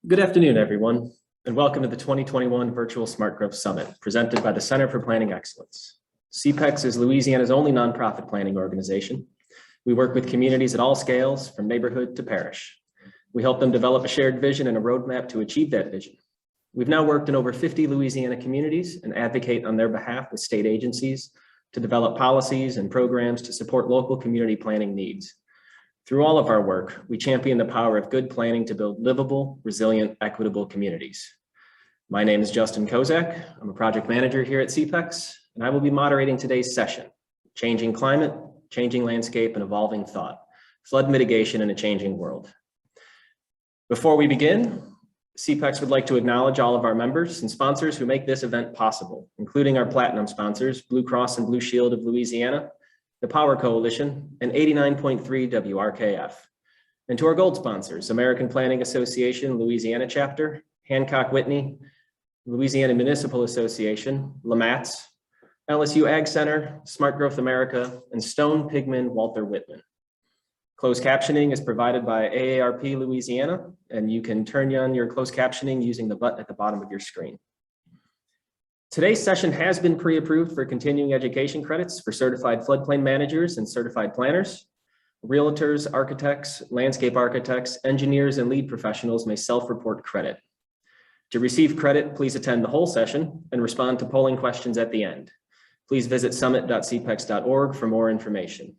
Good afternoon, everyone, and welcome to the 2021 Virtual Smart Growth Summit presented by the Center for Planning Excellence. CPEX is Louisiana's only nonprofit planning organization. We work with communities at all scales, from neighborhood to parish. We help them develop a shared vision and a roadmap to achieve that vision. We've now worked in over 50 Louisiana communities and advocate on their behalf with state agencies to develop policies and programs to support local community planning needs. Through all of our work, we champion the power of good planning to build livable, resilient, equitable communities. My name is Justin Kozak. I'm a project manager here at CPEX, and I will be moderating today's session, Changing Climate, Changing Landscape, and Evolving Thought, Flood Mitigation in a Changing World. Before we begin, CPEX would like to acknowledge all of our members and sponsors who make this event possible, including our platinum sponsors, Blue Cross and Blue Shield of Louisiana, the Power Coalition, and 89.3 WRKF. And to our gold sponsors, American Planning Association, Louisiana Chapter, Hancock Whitney, Louisiana Municipal Association, LaMatts, LSU Ag Center, Smart Growth America, and Stone Pigman Walter Whitman. Closed captioning is provided by AARP Louisiana, and you can turn on your closed captioning using the button at the bottom of your screen. Today's session has been pre-approved for continuing education credits for certified floodplain managers and certified planners. Realtors, architects, landscape architects, engineers, and lead professionals may self-report credit. To receive credit, please attend the whole session and respond to polling questions at the end. Please visit summit.cpex.org for more information.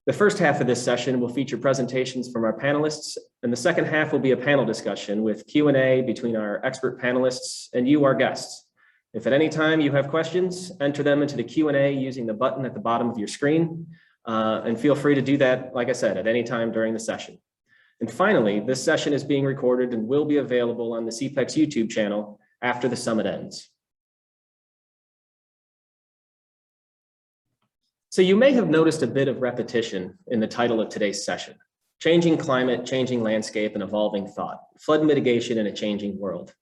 The first half of this session will feature presentations from our panelists, and the second half will be a panel discussion with Q&A between our expert panelists and you, our guests. If at any time you have questions, enter them into the Q&A using the button at the bottom of your screen, and feel free to do that, like I said, at any time during the session. And finally, this session is being recorded and will be available on the CPEX YouTube channel after the summit ends. So you may have noticed a bit of repetition in the title of today's session, Changing Climate, Changing Landscape, and Evolving Thought, Flood Mitigation in a Changing World.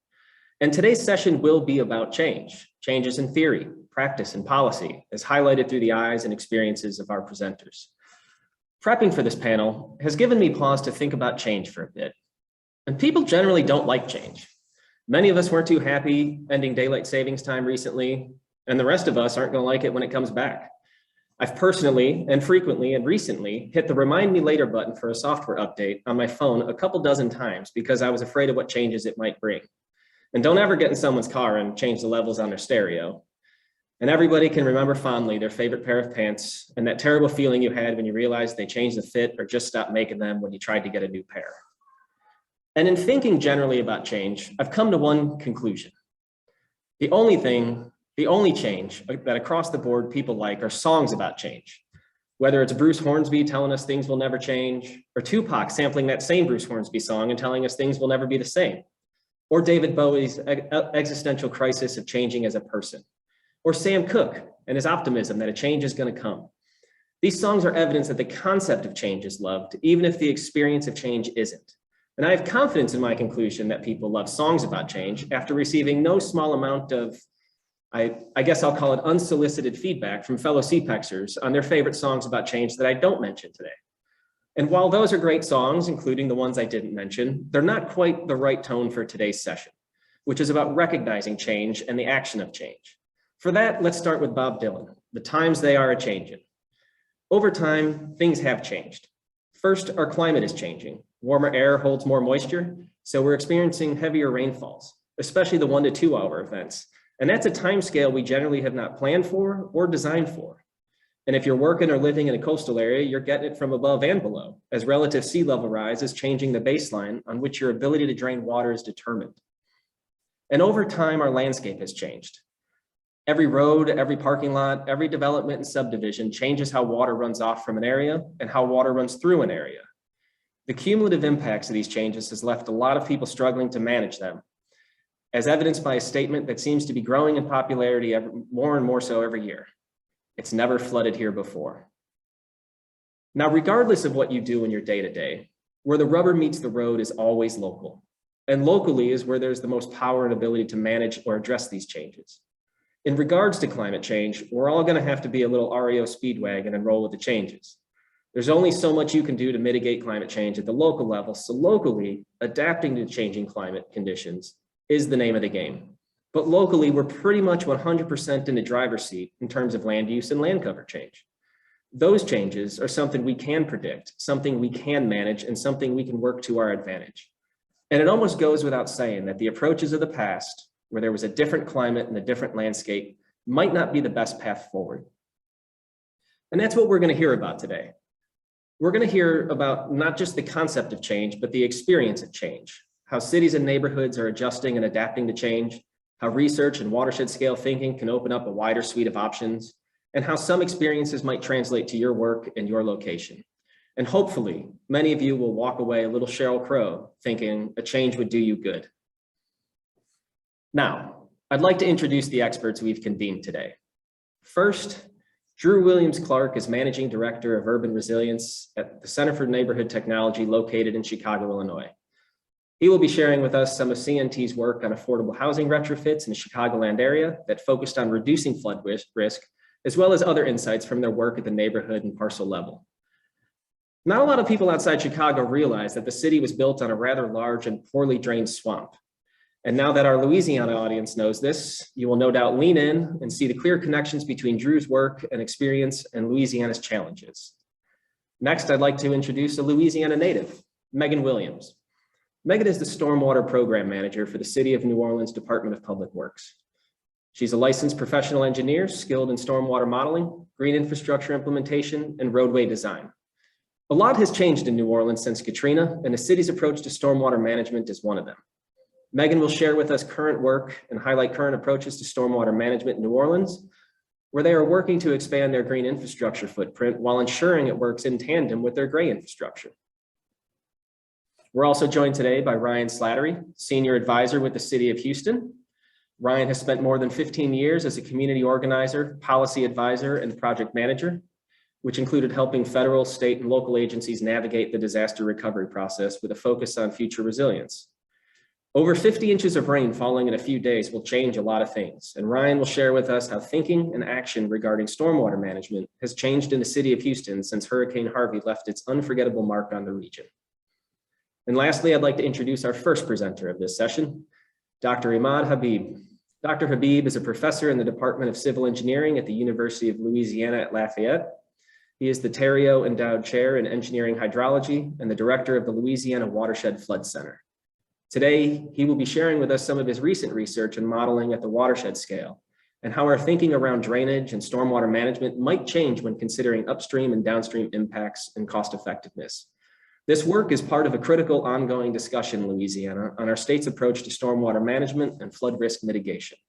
And today's session will be about change, changes in theory, practice, and policy, as highlighted through the eyes and experiences of our presenters. Prepping for this panel has given me pause to think about change for a bit. And people generally don't like change. Many of us weren't too happy ending daylight savings time recently, and the rest of us aren't going to like it when it comes back. I've personally and frequently and recently hit the remind me later button for a software update on my phone a couple dozen times because I was afraid of what changes it might bring. And don't ever get in someone's car and change the levels on their stereo. And everybody can remember fondly their favorite pair of pants and that terrible feeling you had when you realized they changed the fit or just stopped making them when you tried to get a new pair. And in thinking generally about change, I've come to one conclusion. The only change that across the board people like are songs about change. Whether it's Bruce Hornsby telling us things will never change, or Tupac sampling that same Bruce Hornsby song and telling us things will never be the same. Or David Bowie's existential crisis of changing as a person, or Sam Cooke and his optimism that a change is going to come. These songs are evidence that the concept of change is loved, even if the experience of change isn't. And I have confidence in my conclusion that people love songs about change after receiving no small amount of, I guess I'll call it unsolicited feedback from fellow CPEXers on their favorite songs about change that I don't mention today. And while those are great songs, including the ones I didn't mention, they're not quite the right tone for today's session, which is about recognizing change and the action of change. For that, let's start with Bob Dylan, The Times They Are A-Changin'. Over time, things have changed. First, our climate is changing. Warmer air holds more moisture, so we're experiencing heavier rainfalls, especially the 1 to 2 hour events. And that's a time scale we generally have not planned for or designed for. And if you're working or living in a coastal area, you're getting it from above and below, as relative sea level rise is changing the baseline on which your ability to drain water is determined. And over time, our landscape has changed. Every road, every parking lot, every development and subdivision changes how water runs off from an area and how water runs through an area. The cumulative impacts of these changes has left a lot of people struggling to manage them, as evidenced by a statement that seems to be growing in popularity more and more so every year. It's never flooded here before. Now, regardless of what you do in your day-to-day, where the rubber meets the road is always local. And locally is where there's the most power and ability to manage or address these changes. In regards to climate change, we're all going to have to be a little REO Speedwagon and roll with the changes. There's only so much you can do to mitigate climate change at the local level, so locally, adapting to changing climate conditions is the name of the game. But locally, we're pretty much 100% in the driver's seat in terms of land use and land cover change. Those changes are something we can predict, something we can manage, and something we can work to our advantage. And it almost goes without saying that the approaches of the past, where there was a different climate and a different landscape, might not be the best path forward. And that's what we're going to hear about today. We're going to hear about not just the concept of change, but the experience of change, how cities and neighborhoods are adjusting and adapting to change, how research and watershed scale thinking can open up a wider suite of options, and how some experiences might translate to your work and your location. And hopefully, many of you will walk away a little Sheryl Crow thinking a change would do you good. Now, I'd like to introduce the experts we've convened today. First, Drew Williams-Clark is Managing Director of Urban Resilience at the Center for Neighborhood Technology located in Chicago, Illinois. He will be sharing with us some of CNT's work on affordable housing retrofits in the Chicagoland area that focused on reducing flood risk, as well as other insights from their work at the neighborhood and parcel level. Not a lot of people outside Chicago realize that the city was built on a rather large and poorly drained swamp. And now that our Louisiana audience knows this, you will no doubt lean in and see the clear connections between Drew's work and experience and Louisiana's challenges. Next, I'd like to introduce a Louisiana native, Megan Williams. Megan is the Stormwater Program Manager for the City of New Orleans Department of Public Works. She's a licensed professional engineer skilled in stormwater modeling, green infrastructure implementation, and roadway design. A lot has changed in New Orleans since Katrina, and the city's approach to stormwater management is one of them. Megan will share with us current work and highlight current approaches to stormwater management in New Orleans, where they are working to expand their green infrastructure footprint while ensuring it works in tandem with their gray infrastructure. We're also joined today by Ryan Slattery, Senior Advisor with the City of Houston. Ryan has spent more than 15 years as a community organizer, policy advisor, and project manager, which included helping federal, state, and local agencies navigate the disaster recovery process with a focus on future resilience. Over 50 inches of rain falling in a few days will change a lot of things, and Ryan will share with us how thinking and action regarding stormwater management has changed in the City of Houston since Hurricane Harvey left its unforgettable mark on the region. And lastly, I'd like to introduce our first presenter of this session, Dr. Ahmad Habib. Dr. Habib is a professor in the Department of Civil Engineering at the University of Louisiana at Lafite. He is the Theriault Endowed Chair in Engineering Hydrology and the Director of the Louisiana Watershed Flood Center. Today, he will be sharing with us some of his recent research and modeling at the watershed scale and how our thinking around drainage and stormwater management might change when considering upstream and downstream impacts and cost effectiveness. This work is part of a critical ongoing discussion in Louisiana on our state's approach to stormwater management and flood risk mitigation.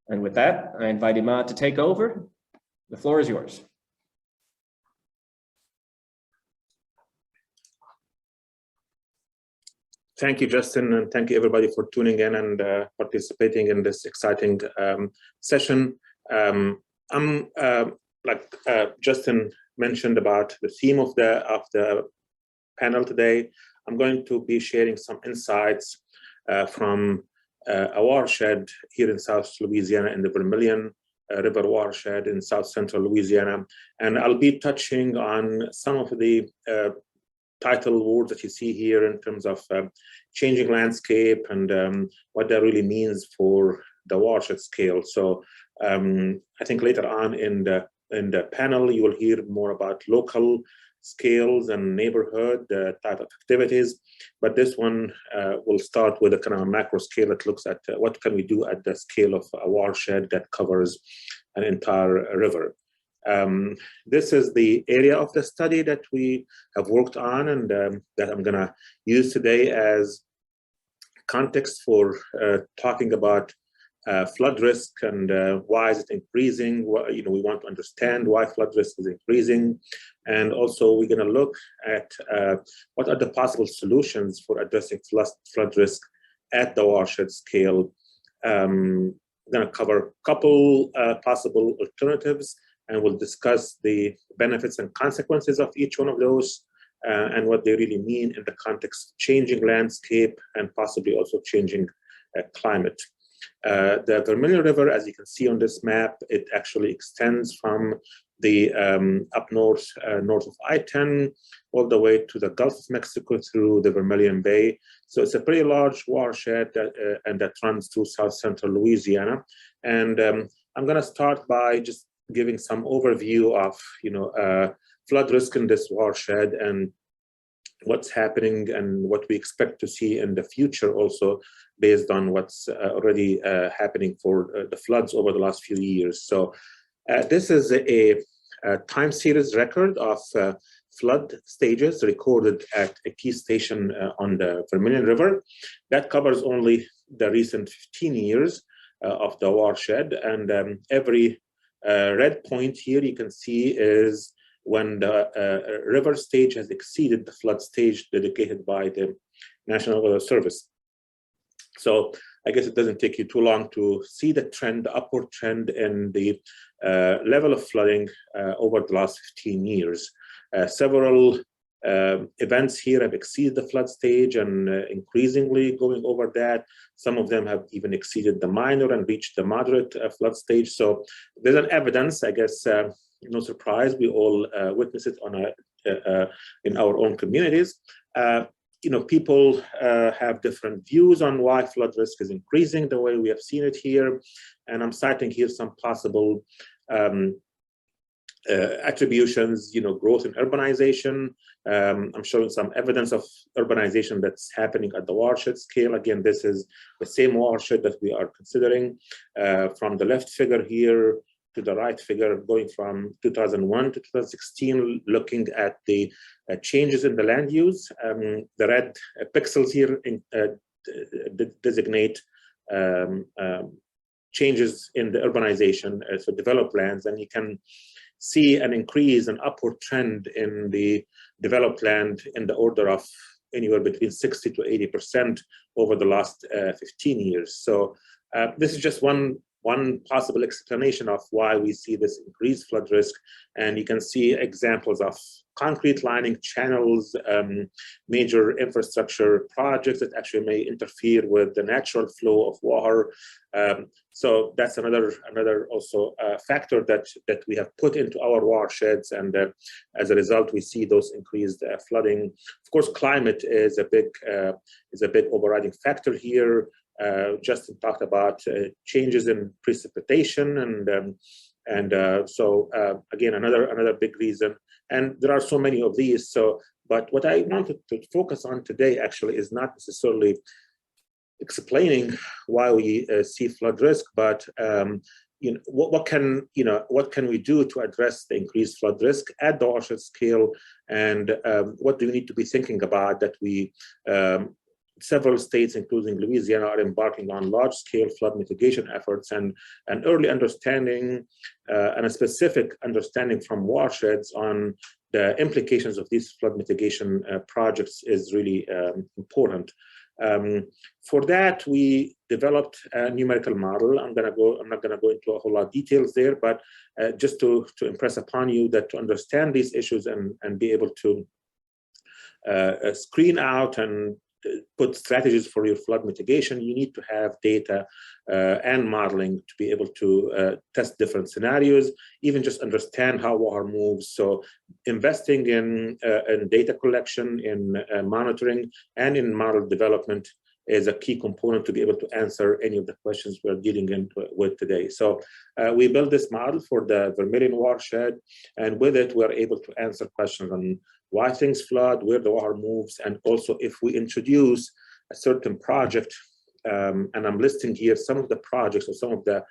And with that, I invite Ahmad to take over. The floor is yours. Thank you, Justin, and thank you everybody for tuning in and participating in this exciting session. Like Justin mentioned about the theme of the panel today, I'm going to be sharing some insights from a watershed here in South Louisiana in the Vermilion River watershed in South Central Louisiana, and I'll be touching on some of the title words that you see here in terms of changing landscape and what that really means for the watershed scale. So I think later on in the panel, you will hear more about local scales and neighborhood type of activities. But this one will start with a kind of a macro scale that looks at what can we do at the scale of a watershed that covers an entire river. This is the area of the study that we have worked on and that I'm going to use today as context for talking about flood risk and why is it increasing. We want to understand why flood risk is increasing, and also we're going to look at what are the possible solutions for addressing flood risk at the watershed scale. I'm going to cover a couple possible alternatives, and we'll discuss the benefits and consequences of each one of those and what they really mean in the context of changing landscape and possibly also changing climate. The Vermilion River, as you can see on this map, it actually extends from the up north, north of I-10, all the way to the Gulf of Mexico through the Vermilion Bay. So it's a pretty large watershed and that runs through south central Louisiana. And I'm going to start by just giving some overview of, flood risk in this watershed and what's happening and what we expect to see in the future also based on what's already happening for the floods over the last few years. So this is a time series record of flood stages recorded at a key station on the Vermilion River. That covers only the recent 15 years of the watershed, and every red point here you can see is when the river stage has exceeded the flood stage dedicated by the National Weather Service. So I guess it doesn't take you too long to see the trend, the upward trend in the level of flooding over the last 15 years. Several events here have exceeded the flood stage and increasingly going over that. Some of them have even exceeded the minor and reached the moderate flood stage. So there's an evidence, I guess, no surprise, we all witness it on in our own communities. People have different views on why flood risk is increasing the way we have seen it here. And I'm citing here some possible attributions, growth in urbanization. I'm showing some evidence of urbanization that's happening at the watershed scale. Again, this is the same watershed that we are considering. From the left figure here to the right figure, going from 2001 to 2016, looking at the changes in the land use. The red pixels here designate changes in the urbanization for developed lands, and you can see an increase, an upward trend in the developed land in the order of anywhere between 60 to 80% over the last 15 years. So this is just one possible explanation of why we see this increased flood risk. And you can see examples of concrete lining channels, major infrastructure projects that actually may interfere with the natural flow of water. So that's another also factor that we have put into our watersheds, and as a result, we see those increased flooding. Of course, climate is a big overriding factor here. Justin talked about changes in precipitation, and so again, another big reason. And there are so many of these. So, but what I wanted to focus on today actually is not necessarily explaining why we see flood risk, but what can we do to address the increased flood risk at the watershed scale, and what do we need to be thinking about that we several states, including Louisiana, are embarking on large-scale flood mitigation efforts, and an early understanding and a specific understanding from watersheds on the implications of these flood mitigation projects is really important. For that, we developed a numerical model. I'm not gonna go into a whole lot of details there, but just to impress upon you that to understand these issues and be able to screen out and put strategies for your flood mitigation, you need to have data and modeling to be able to test different scenarios, even just understand how water moves. So investing in data collection, in monitoring, and in model development is a key component to be able to answer any of the questions we're dealing with today. So we built this model for the Vermilion watershed, and with it, we're able to answer questions on why things flood, where the water moves, and also if we introduce a certain project, and I'm listing here some of the projects or some of the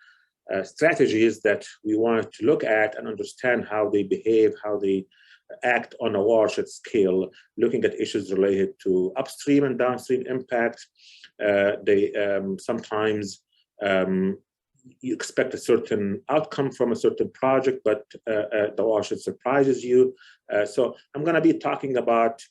strategies that we wanted to look at and understand how they behave, how they act on a watershed scale, looking at issues related to upstream and downstream impact. Sometimes you expect a certain outcome from a certain project, but the watershed surprises you. So I'm going to be talking about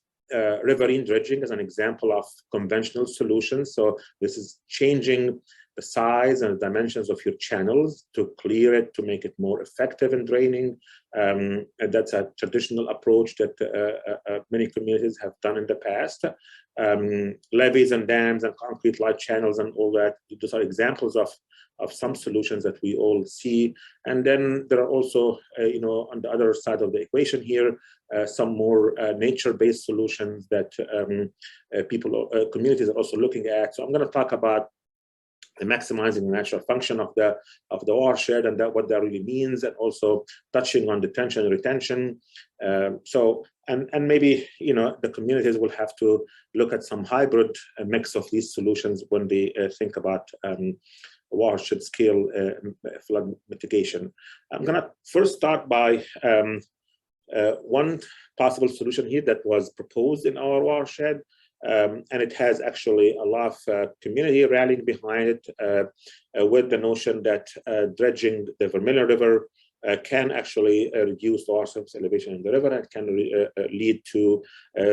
riverine dredging as an example of conventional solutions. So this is changing the size and dimensions of your channels to clear it, to make it more effective in draining. And that's a traditional approach that many communities have done in the past. Levees and dams and concrete light channels and all that, those are examples of some solutions that we all see. And then there are also, on the other side of the equation here, some more nature-based solutions that communities are also looking at. So I'm going to talk about maximizing the natural function of the watershed and what that really means, and also touching on detention and retention. And maybe the communities will have to look at some hybrid mix of these solutions when they think about watershed scale flood mitigation. I'm going to first start by one possible solution here that was proposed in our watershed. And it has actually a lot of community rallying behind it, with the notion that dredging the Vermilion River can actually reduce the water surface elevation in the river and can lead to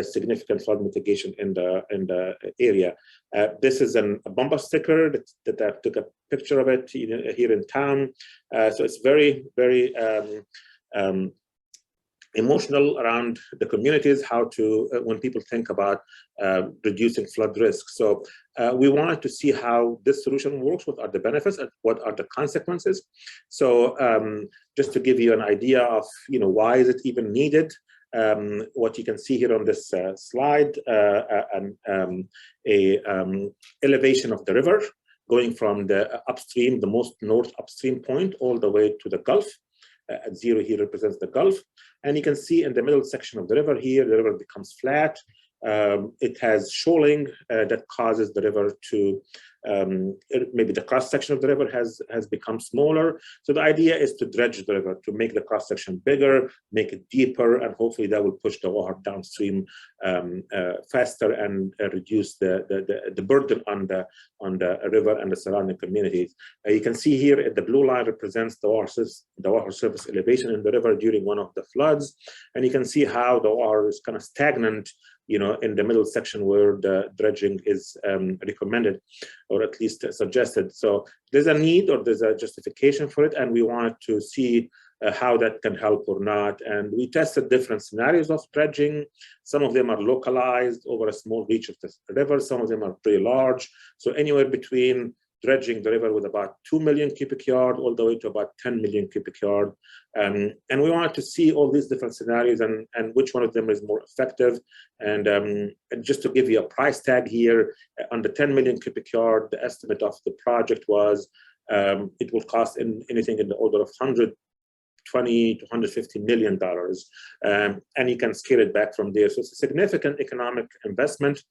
significant flood mitigation in the area. This is a bumper sticker that I took a picture of it here in town. So it's very, very emotional around the communities, how to, when people think about reducing flood risk. So we wanted to see how this solution works, what are the benefits and what are the consequences. So just to give you an idea of, why is it even needed, what you can see here on this slide, elevation of the river going from the upstream, the most north upstream point, all the way to the Gulf. At 0 here represents the Gulf. And you can see in the middle section of the river here, the river becomes flat. It has shoaling that causes the river to, maybe the cross section of the river has become smaller. So the idea is to dredge the river, to make the cross section bigger, make it deeper, and hopefully that will push the water downstream faster and reduce the burden on the river and the surrounding communities. You can see here the blue line represents the water surface elevation in the river during one of the floods, and you can see how the water is kind of stagnant, in the middle section where the dredging is recommended, or at least suggested. So there's a need, or there's a justification for it, and we wanted to see how that can help or not. And we tested different scenarios of dredging. Some of them are localized over a small reach of the river. Some of them are pretty large. So anywhere between dredging the river with about 2 million cubic yards all the way to about 10 million cubic yards. And we wanted to see all these different scenarios and which one of them is more effective. And just to give you a price tag here, on the 10 million cubic yard, the estimate of the project was it will cost anything in the order of $120 to $150 million, and you can scale it back from there. So it's a significant economic investment.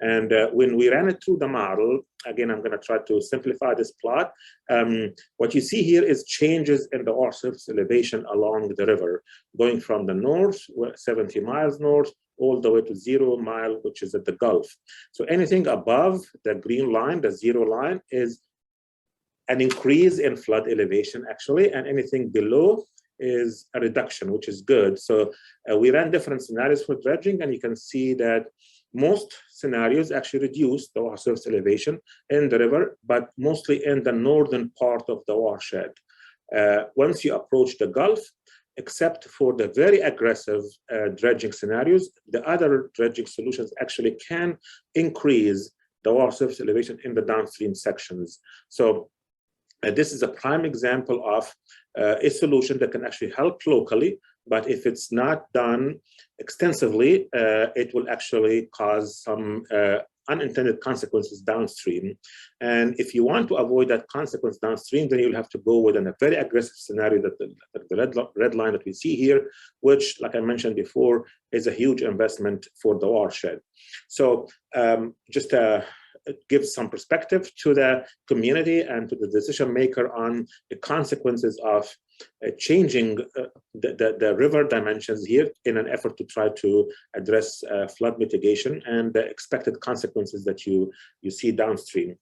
And when we ran it through the model, again, I'm going to try to simplify this plot. What you see here is changes in the water surface elevation along the river, going from the north, 70 miles north, all the way to 0 mile, which is at the Gulf. So anything above the green line, the 0 line, is an increase in flood elevation, actually, and anything below is a reduction, which is good. So we ran different scenarios for dredging, and you can see that most scenarios actually reduce the water surface elevation in the river, but mostly in the northern part of the watershed. Once you approach the Gulf, except for the very aggressive dredging scenarios, the other dredging solutions actually can increase the water surface elevation in the downstream sections. So this is a prime example of a solution that can actually help locally, but if it's not done extensively, it will actually cause some unintended consequences downstream. And if you want to avoid that consequence downstream, then you'll have to go with a very aggressive scenario that the red line that we see here, which, like I mentioned before, is a huge investment for the watershed. So just give some perspective to the community and to the decision maker on the consequences of changing the river dimensions here in an effort to try to address flood mitigation and the expected consequences that you see downstream.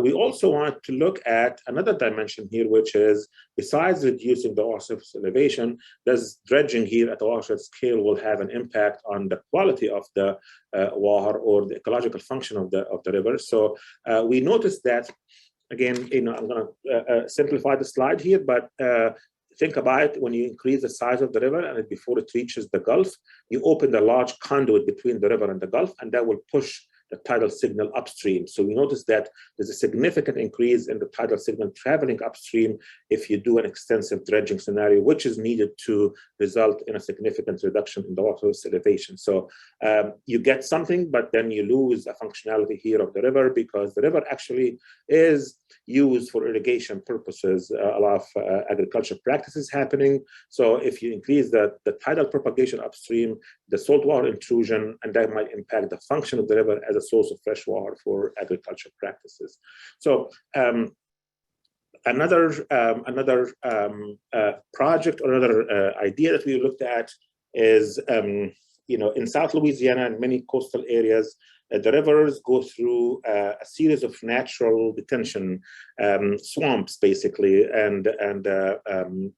We also want to look at another dimension here, which is, besides reducing the water surface elevation, does dredging here at the watershed scale will have an impact on the quality of the water or the ecological function of the river. So we noticed that again, I'm going to simplify the slide here, but think about it. When you increase the size of the river and before it reaches the Gulf, you open the large conduit between the river and the Gulf, and that will push the tidal signal upstream. So we notice that there's a significant increase in the tidal signal traveling upstream if you do an extensive dredging scenario, which is needed to result in a significant reduction in the water elevation. So you get something, but then you lose a functionality here of the river, because the river actually is used for irrigation purposes. A lot of agriculture practices happening. So if you increase the tidal propagation upstream, the saltwater intrusion, and that might impact the function of the river as a source of fresh water for agriculture practices. So another project or another idea that we looked at is, in South Louisiana and many coastal areas, the rivers go through a series of natural detention swamps, basically, and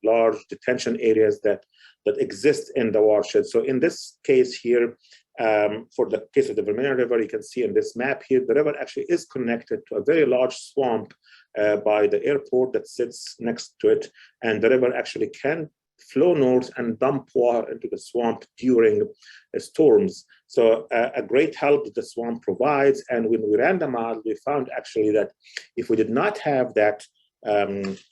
large detention areas that exist in the watershed. So in this case here, for the case of the Vermilion River, you can see in this map here, the river actually is connected to a very large swamp by the airport that sits next to it, and the river actually can flow north and dump water into the swamp during storms. So a great help that the swamp provides. And when we ran the model, we found actually that if we did not have that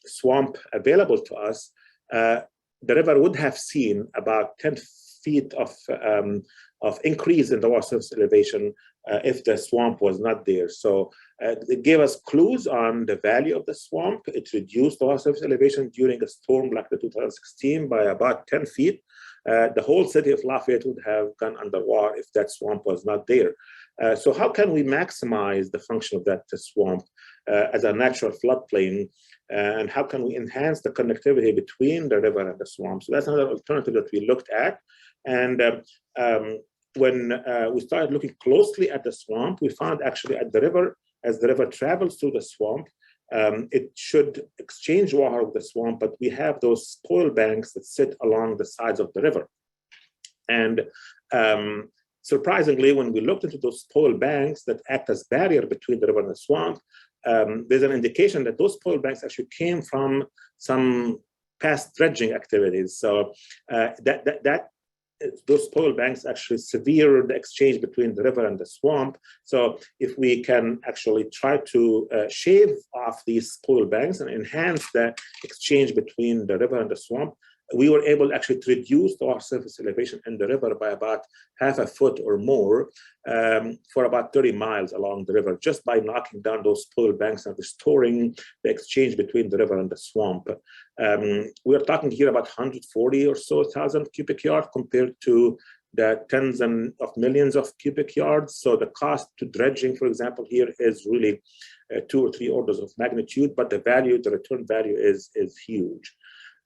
swamp available to us, the river would have seen about 10 feet of increase in the water surface elevation if the swamp was not there. So it gave us clues on the value of the swamp. It reduced the water surface elevation during a storm like the 2016 by about 10 feet. The whole city of Lafite would have gone underwater if that swamp was not there. So how can we maximize the function of that swamp as a natural floodplain? And how can we enhance the connectivity between the river and the swamp? So that's another alternative that we looked at. And when we started looking closely at the swamp, we found actually at the river, as the river travels through the swamp, it should exchange water with the swamp, but we have those spoil banks that sit along the sides of the river. And surprisingly, when we looked into those spoil banks that act as barrier between the river and the swamp, there's an indication that those spoil banks actually came from some past dredging activities. So those spoil banks actually sever the exchange between the river and the swamp. So if we can actually try to shave off these spoil banks and enhance the exchange between the river and the swamp, we were able actually to reduce the water surface elevation in the river by about half a foot or more for about 30 miles along the river, just by knocking down those spoil banks and restoring the exchange between the river and the swamp. We're talking here about 140 or so thousand cubic yards compared to the tens of millions of cubic yards. So the cost to dredging, for example, here is really 2 or 3 orders of magnitude, but the return value is huge.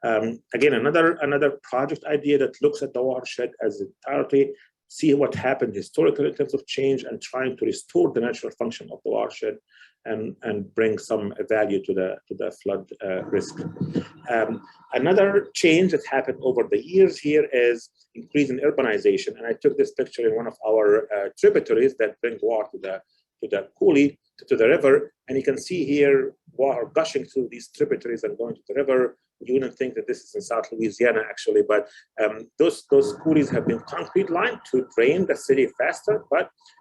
Again, another project idea that looks at the watershed as entirety, see what happened historically in terms of change, and trying to restore the natural function of the watershed and bring some value to the flood risk. Another change that happened over the years here is increase in urbanization. And I took this picture in one of our tributaries that bring water to the coulee, to the river, and you can see here water gushing through these tributaries and going to the river. You wouldn't think that this is in South Louisiana, actually, but those coulees have been concrete lined to drain the city faster,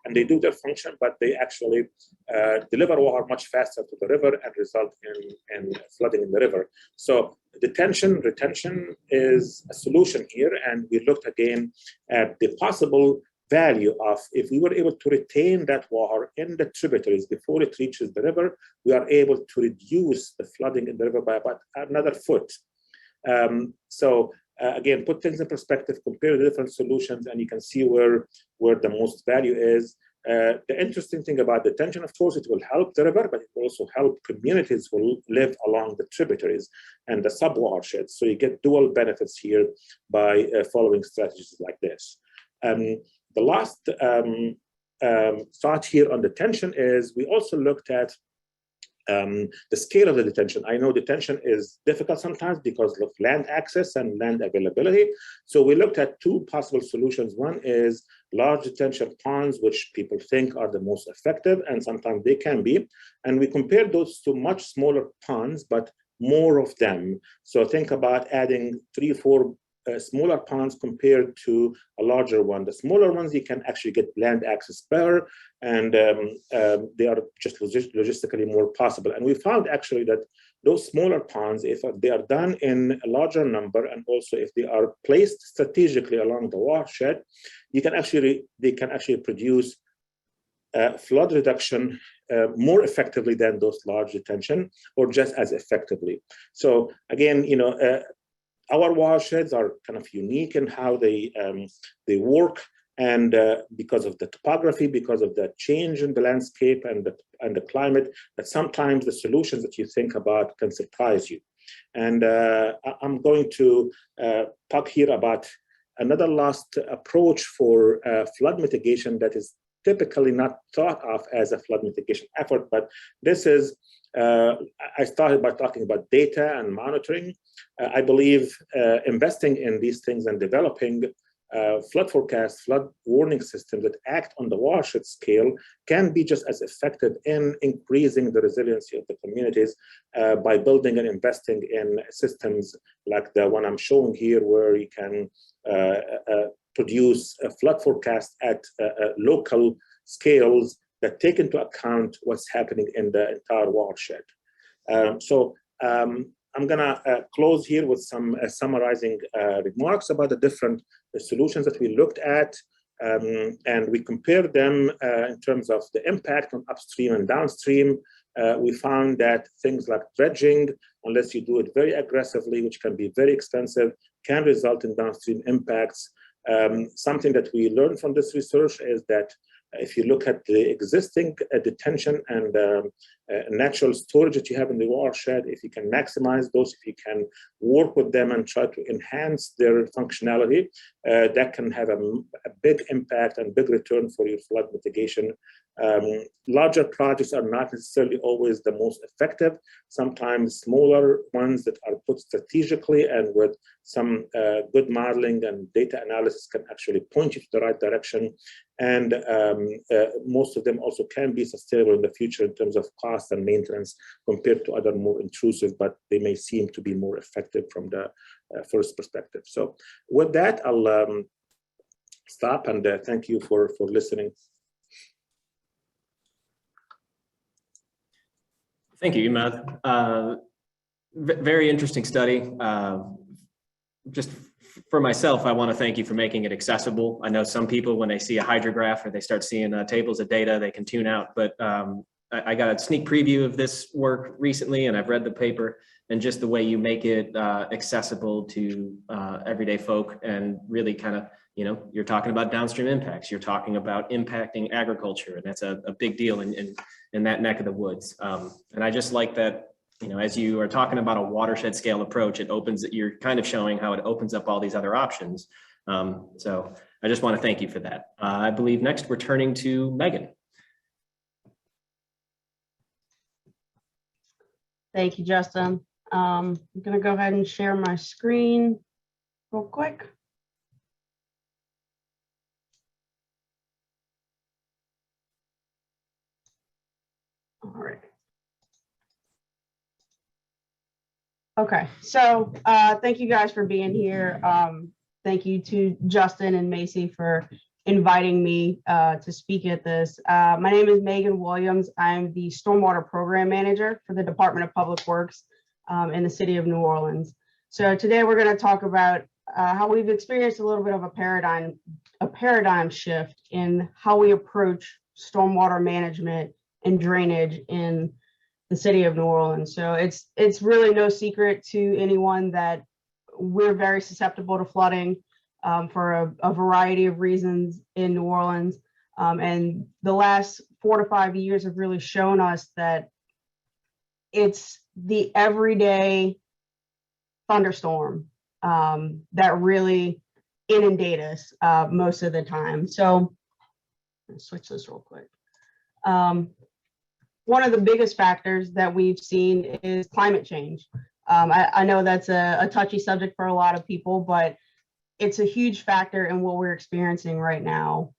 and they do their function, but they actually deliver water much faster to the river and result in flooding in the river. So retention is a solution here, and we looked again at the possible value of, if we were able to retain that water in the tributaries before it reaches the river, we are able to reduce the flooding in the river by about another foot. Again, put things in perspective, compare the different solutions, and you can see where the most value is. The interesting thing about detention, of course, it will help the river, but it will also help communities who live along the tributaries and the sub-watersheds. So you get dual benefits here by following strategies like this. The last thought here on detention is we also looked at the scale of the detention. I know detention is difficult sometimes because of land access and land availability. So we looked at 2 possible solutions. One is large detention ponds, which people think are the most effective, and sometimes they can be. And we compared those to much smaller ponds, but more of them. So think about adding 3 or 4 smaller ponds compared to a larger one. The smaller ones, you can actually get land access better, and they are just logistically more possible. And we found actually that those smaller ponds, if they are done in a larger number, and also if they are placed strategically along the watershed, they can actually produce flood reduction more effectively than those large detention, or just as effectively. So again, our watersheds are kind of unique in how they work, and because of the topography, because of the change in the landscape and the climate, that sometimes the solutions that you think about can surprise you. And I'm going to talk here about another last approach for flood mitigation that is typically not thought of as a flood mitigation effort, but this is, I started by talking about data and monitoring. I believe investing in these things and developing flood forecasts, flood warning systems that act on the watershed scale can be just as effective in increasing the resiliency of the communities by building and investing in systems like the one I'm showing here, where you can produce a flood forecast at local scales that take into account what's happening in the entire watershed. I'm gonna close here with some summarizing remarks about the different solutions that we looked at, and we compared them in terms of the impact on upstream and downstream. We found that things like dredging, unless you do it very aggressively, which can be very expensive, can result in downstream impacts. Something that we learned from this research is that if you look at the existing detention and natural storage that you have in the watershed, if you can maximize those, if you can work with them and try to enhance their functionality, that can have a big impact and big return for your flood mitigation. Larger projects are not necessarily always the most effective. Sometimes smaller ones that are put strategically and with some good modeling and data analysis can actually point you to the right direction. And most of them also can be sustainable in the future in terms of cost and maintenance compared to other more intrusive, but they may seem to be more effective from the first perspective. So with that, I'll stop and thank you for listening. Thank you, Ahmad. Very interesting study. Just for myself, I want to thank you for making it accessible. I know some people, when they see a hydrograph or they start seeing tables of data, they can tune out. But I got a sneak preview of this work recently, and I've read the paper, and just the way you make it accessible to everyday folk, and really kind of, you're talking about downstream impacts. You're talking about impacting agriculture, and that's a big deal in that neck of the woods. And I just like that, as you are talking about a watershed scale approach, you're kind of showing how it opens up all these other options. So I just want to thank you for that. I believe next we're turning to Megan. Thank you, Justin. I'm going to go ahead and share my screen real quick. All right. Okay, so thank you guys for being here. Thank you to Justin and Macy for inviting me to speak at this. My name is Megan Williams. I'm the Stormwater Program Manager for the Department of Public Works in the city of New Orleans. So today we're going to talk about how we've experienced a little bit of a paradigm shift in how we approach stormwater management and drainage in the city of New Orleans. So it's really no secret to anyone that we're very susceptible to flooding for a variety of reasons in New Orleans. And the last 4 to 5 years have really shown us that it's the everyday thunderstorm that really inundate us most of the time. So let's switch this real quick. One of the biggest factors that we've seen is climate change. I know that's a touchy subject for a lot of people, but it's a huge factor in what we're experiencing right now.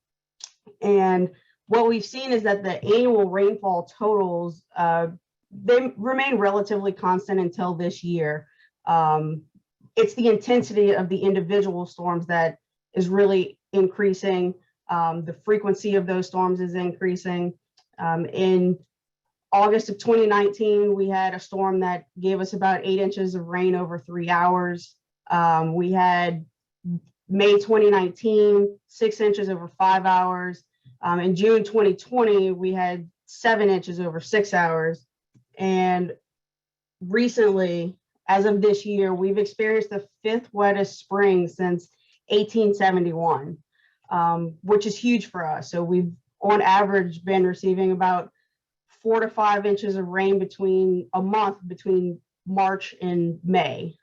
And what we've seen is that the annual rainfall totals, they remain relatively constant until this year. It's the intensity of the individual storms that is really increasing. The frequency of those storms is increasing. In August of 2019, we had a storm that gave us about 8 inches of rain over 3 hours. We had May 2019, 6 inches over 5 hours. In June 2020, we had 7 inches over 6 hours. And recently, as of this year, we've experienced the 5th wettest spring since 1871, which is huge for us. So we've, on average, been receiving about 4 to 5 inches of rain between March and May,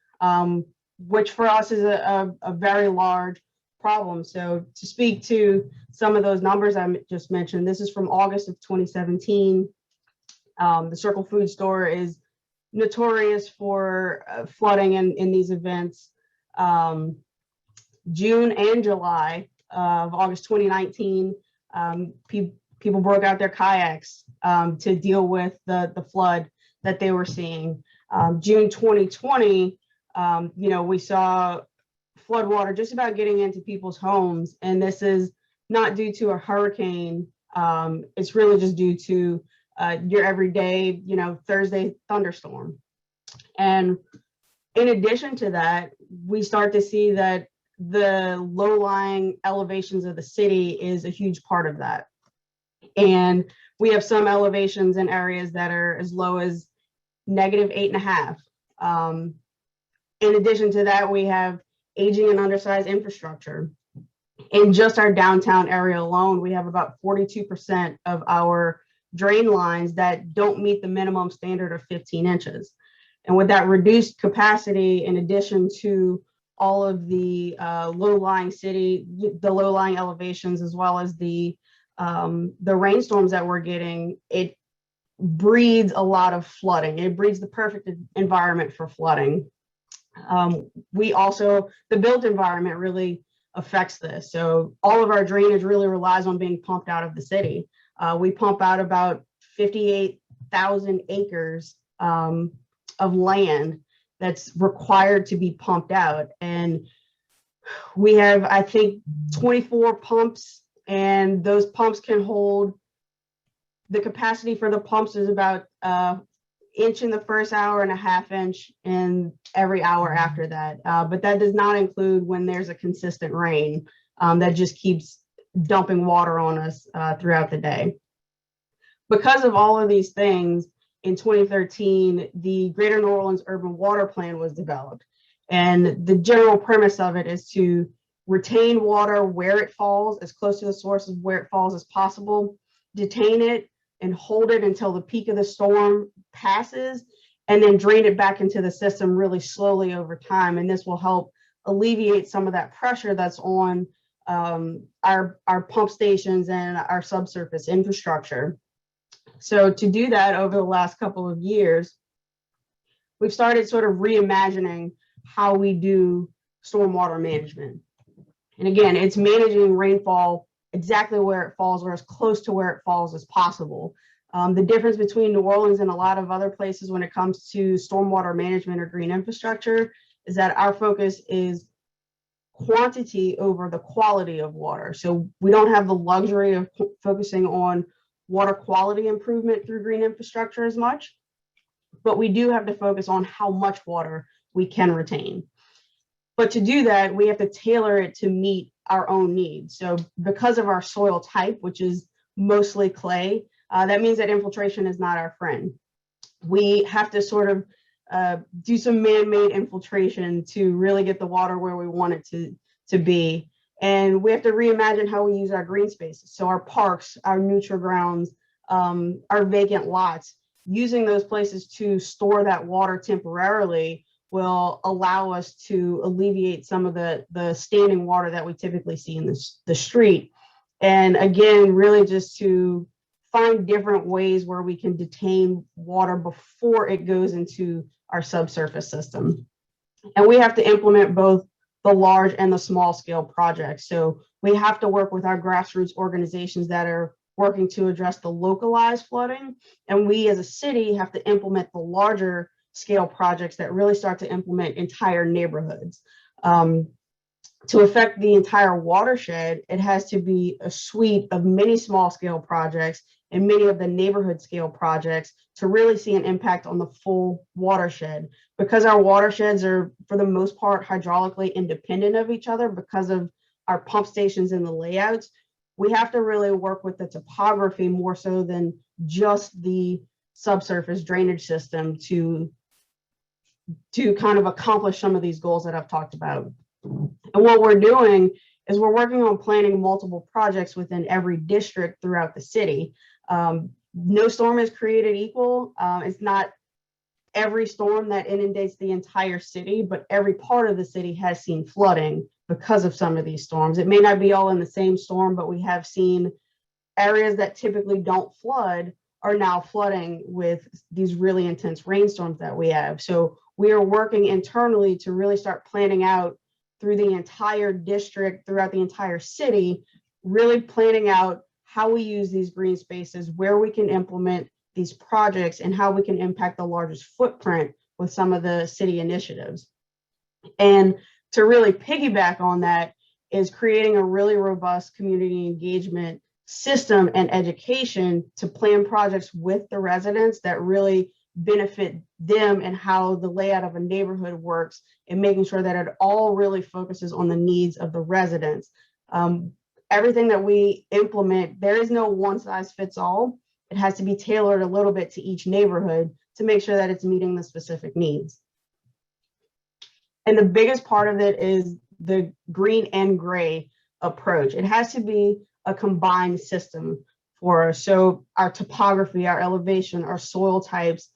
which for us is a very large problem. So to speak to some of those numbers I just mentioned, this is from August of 2017. The Circle Food Store is notorious for flooding in these events. June and July of August 2019, people broke out their kayaks to deal with the flood that they were seeing. June 2020, we saw floodwater just about getting into people's homes, and this is not due to a hurricane. It's really just due to your everyday, Thursday thunderstorm. And in addition to that, we start to see that the low-lying elevations of the city is a huge part of that. And we have some elevations in areas that are as low as -8.5. In addition to that, we have aging and undersized infrastructure. In just our downtown area alone, we have about 42% of our drain lines that don't meet the minimum standard of 15 inches. And with that reduced capacity, in addition to all of the low-lying elevations, as well as the rainstorms that we're getting, it breeds a lot of flooding. It breeds the perfect environment for flooding. The built environment really affects this. So all of our drainage really relies on being pumped out of the city. We pump out about 58,000 acres of land that's required to be pumped out. And we have, I think, 24 pumps, and those pumps can hold, the capacity for the pumps is about inch in the first hour and a half inch in every hour after that. But that does not include when there's a consistent rain that just keeps dumping water on us throughout the day. Because of all of these things, in 2013, the Greater New Orleans Urban Water Plan was developed. And the general premise of it is to retain water where it falls, as close to the source of where it falls as possible, detain it and hold it until the peak of the storm passes, and then drain it back into the system really slowly over time. And this will help alleviate some of that pressure that's on our pump stations and our subsurface infrastructure. So to do that, over the last couple of years, we've started sort of reimagining how we do stormwater management. And again, it's managing rainfall exactly where it falls, or as close to where it falls as possible. The difference between New Orleans and a lot of other places when it comes to stormwater management or green infrastructure is that our focus is quantity over the quality of water. So we don't have the luxury of focusing on water quality improvement through green infrastructure as much, but we do have to focus on how much water we can retain. But to do that, we have to tailor it to meet our own needs. So because of our soil type, which is mostly clay, that means that infiltration is not our friend. We have to sort of do some man-made infiltration to really get the water where we want it to be. And we have to reimagine how we use our green spaces. So our parks, our neutral grounds, our vacant lots, using those places to store that water temporarily will allow us to alleviate some of the standing water that we typically see in the street. And again, really just to find different ways where we can detain water before it goes into our subsurface system. And we have to implement both the large and the small scale projects. So we have to work with our grassroots organizations that are working to address the localized flooding. And we as a city have to implement the larger scale projects that really start to implement entire neighborhoods. To affect the entire watershed, it has to be a suite of many small scale projects and many of the neighborhood scale projects to really see an impact on the full watershed. Because our watersheds are, for the most part, hydraulically independent of each other because of our pump stations and the layouts, we have to really work with the topography more so than just the subsurface drainage system to kind of accomplish some of these goals that I've talked about. And what we're doing is we're working on planning multiple projects within every district throughout the city. No storm is created equal. It's not every storm that inundates the entire city, but every part of the city has seen flooding because of some of these storms. It may not be all in the same storm, but we have seen areas that typically don't flood are now flooding with these really intense rainstorms that we have. So we are working internally to really start planning out through the entire district, throughout the entire city, really planning out how we use these green spaces, where we can implement these projects, and how we can impact the largest footprint with some of the city initiatives. And to really piggyback on that is creating a really robust community engagement system and education to plan projects with the residents that really benefit them and how the layout of a neighborhood works, and making sure that it all really focuses on the needs of the residents. Everything that we implement, there is no one size fits all. It has to be tailored a little bit to each neighborhood to make sure that it's meeting the specific needs. And the biggest part of it is the green and gray approach. It has to be a combined system for us. So our topography, our elevation, our soil types,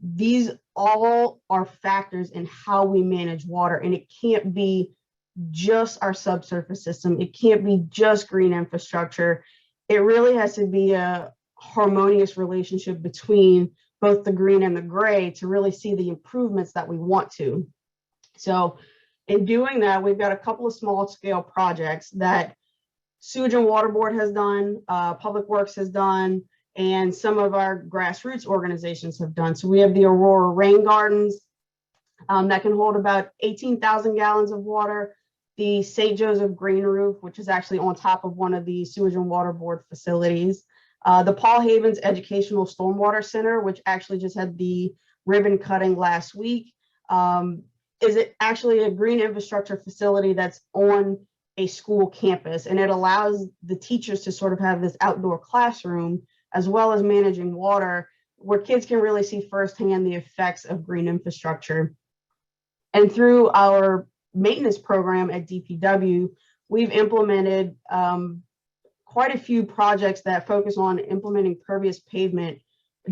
these all are factors in how we manage water, and it can't be just our subsurface system. It can't be just green infrastructure. It really has to be a harmonious relationship between both the green and the gray to really see the improvements that we want to. So in doing that, we've got a couple of small scale projects that Sewage and Water Board has done, Public Works has done, and some of our grassroots organizations have done. So we have the Aurora Rain Gardens that can hold about 18,000 gallons of water. The St. Joseph Green Roof, which is actually on top of one of the Sewage and Water Board facilities. The Paul Havens Educational Stormwater Center, which actually just had the ribbon cutting last week, is it actually a green infrastructure facility that's on a school campus, and it allows the teachers to sort of have this outdoor classroom as well as managing water, where kids can really see firsthand the effects of green infrastructure. And through our maintenance program at DPW, we've implemented quite a few projects that focus on implementing pervious pavement,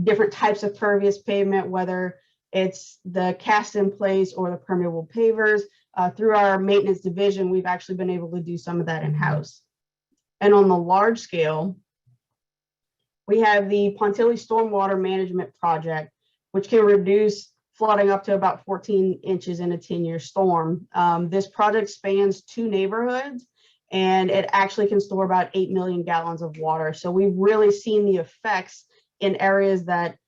different types of pervious pavement, whether it's the cast in place or the permeable pavers. Through our maintenance division, we've actually been able to do some of that in-house. And on the large scale, we have the Pontilli Stormwater Management Project, which can reduce flooding up to about 14 inches in a 10-year storm. This project spans 2 neighborhoods, and it actually can store about 8 million gallons of water. So we've really seen the effects in areas that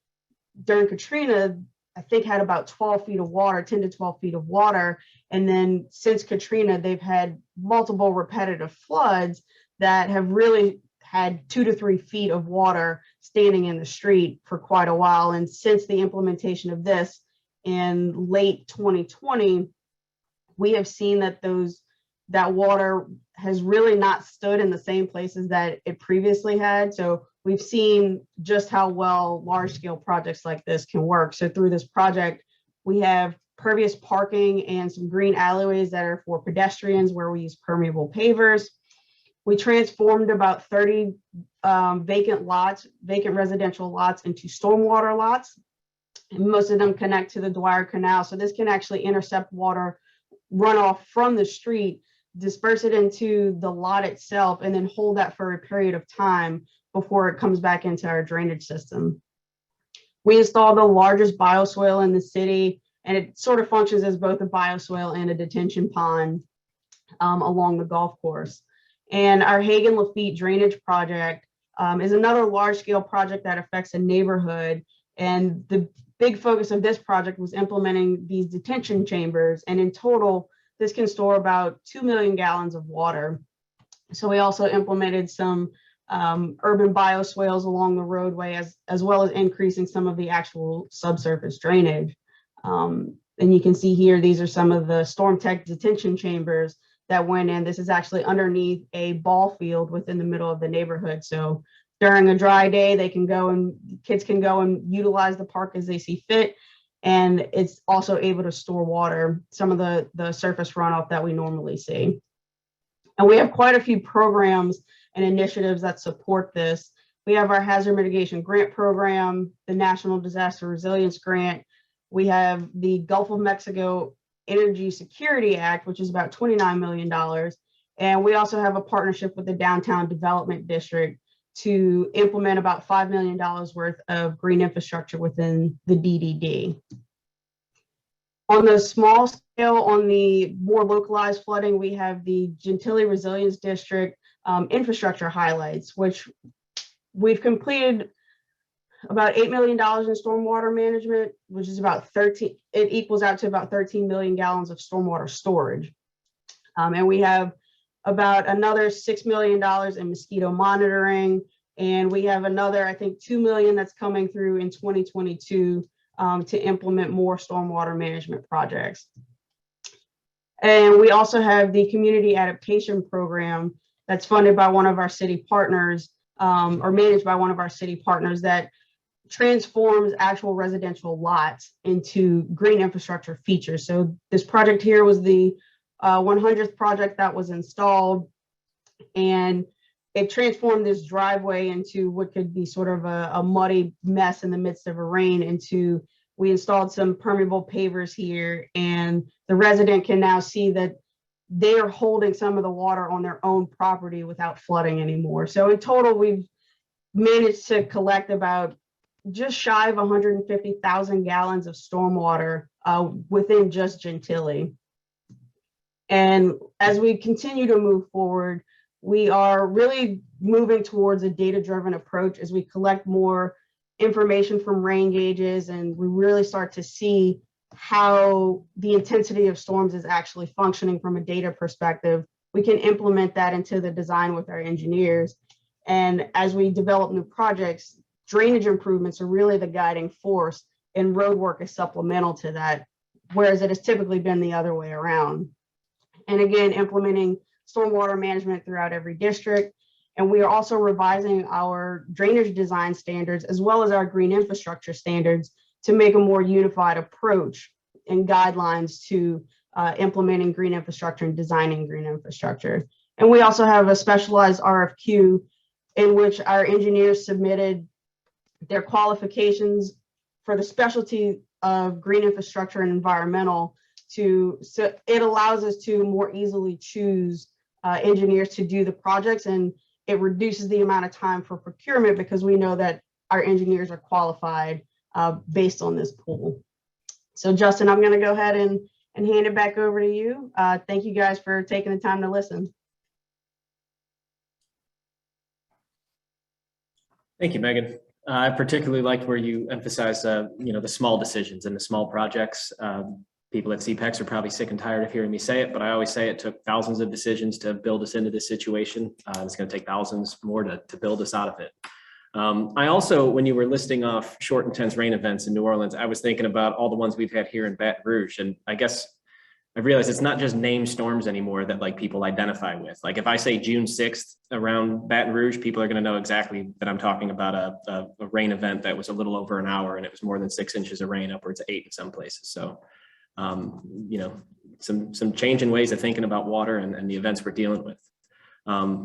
during Katrina, I think had about 12 feet of water, 10 to 12 feet of water. And then since Katrina, they've had multiple repetitive floods that have really had 2 to 3 feet of water standing in the street for quite a while. And since the implementation of this in late 2020, we have seen that that water has really not stood in the same places that it previously had. So we've seen just how well large scale projects like this can work. So through this project, we have pervious parking and some green alleyways that are for pedestrians where we use permeable pavers. We transformed about 30 vacant residential lots into stormwater lots. And most of them connect to the Dwyer Canal. So this can actually intercept water runoff from the street, disperse it into the lot itself, and then hold that for a period of time before it comes back into our drainage system. We installed the largest bioswale in the city, and it sort of functions as both a bioswale and a detention pond along the golf course. And our Hagen Lafite drainage project is another large-scale project that affects a neighborhood. And the big focus of this project was implementing these detention chambers. And in total, this can store about 2 million gallons of water. So we also implemented some urban bioswales along the roadway, as well as increasing some of the actual subsurface drainage. And you can see here, these are some of the storm tech detention chambers that went in. This is actually underneath a ball field within the middle of the neighborhood. So during a dry day, they can go and kids can go and utilize the park as they see fit. And it's also able to store water, some of the surface runoff that we normally see. And we have quite a few programs and initiatives that support this. We have our Hazard Mitigation Grant Program, the National Disaster Resilience Grant. We have the Gulf of Mexico Energy Security Act, which is about $29 million. And we also have a partnership with the Downtown Development District to implement about $5 million worth of green infrastructure within the DDD. On the small scale, on the more localized flooding, we have the Gentilly Resilience District infrastructure highlights, which we've completed about $8 million in stormwater management, which is about it equals out to about 13 million gallons of stormwater storage. And we have about another $6 million in mosquito monitoring. And we have another, I think, 2 million that's coming through in 2022 to implement more stormwater management projects. And we also have the community adaptation program that's funded by one of our city partners, or managed by one of our city partners, that transforms actual residential lots into green infrastructure features. So this project here was the 100th project that was installed, and it transformed this driveway into what could be sort of a muddy mess in the midst of a rain into, we installed some permeable pavers here, and the resident can now see that they are holding some of the water on their own property without flooding anymore. So in total, we've managed to collect about just shy of 150,000 gallons of stormwater within just Gentilly. And as we continue to move forward, we are really moving towards a data-driven approach as we collect more information from rain gauges, and we really start to see how the intensity of storms is actually functioning from a data perspective. We can implement that into the design with our engineers. And as we develop new projects, drainage improvements are really the guiding force, and road work is supplemental to that, whereas it has typically been the other way around. And again, implementing stormwater management throughout every district. And we are also revising our drainage design standards as well as our green infrastructure standards to make a more unified approach and guidelines to implementing green infrastructure and designing green infrastructure. And we also have a specialized RFQ in which our engineers submitted their qualifications for the specialty of green infrastructure and environmental so it allows us to more easily choose engineers to do the projects, and it reduces the amount of time for procurement because we know that our engineers are qualified based on this pool. So Justin, I'm going to go ahead and hand it back over to you. Thank you guys for taking the time to listen. Thank you, Megan. I particularly liked where you emphasized, the small decisions and the small projects. People at CPEX are probably sick and tired of hearing me say it, but I always say it took thousands of decisions to build us into this situation. It's going to take thousands more to build us out of it. I also, when you were listing off short, intense rain events in New Orleans, I was thinking about all the ones we've had here in Baton Rouge. And I guess I realized it's not just named storms anymore that like people identify with. Like if I say June 6th around Baton Rouge, people are going to know exactly that I'm talking about a rain event that was a little over an hour and it was more than 6 inches of rain, upwards of 8 in some places. So, some change in ways of thinking about water and the events we're dealing with.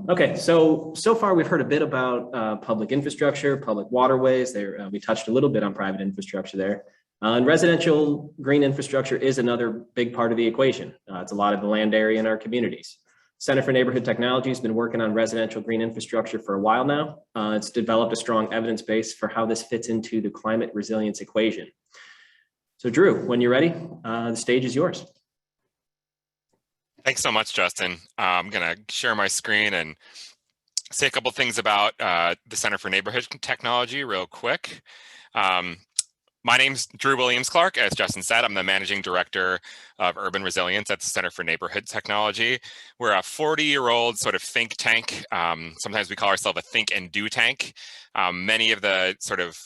Okay, so far we've heard a bit about public infrastructure, public waterways. There, we touched a little bit on private infrastructure there. And residential green infrastructure is another big part of the equation. It's a lot of the land area in our communities. Center for Neighborhood Technology has been working on residential green infrastructure for a while now. It's developed a strong evidence base for how this fits into the climate resilience equation. So Drew, when you're ready, the stage is yours. Thanks so much, Justin. I'm going to share my screen and say a couple things about the Center for Neighborhood Technology real quick. My name's Drew Williams-Clark. As Justin said, I'm the Managing Director of Urban Resilience at the Center for Neighborhood Technology. We're a 40-year-old sort of think tank. Sometimes we call ourselves a think and do tank. Many of the sort of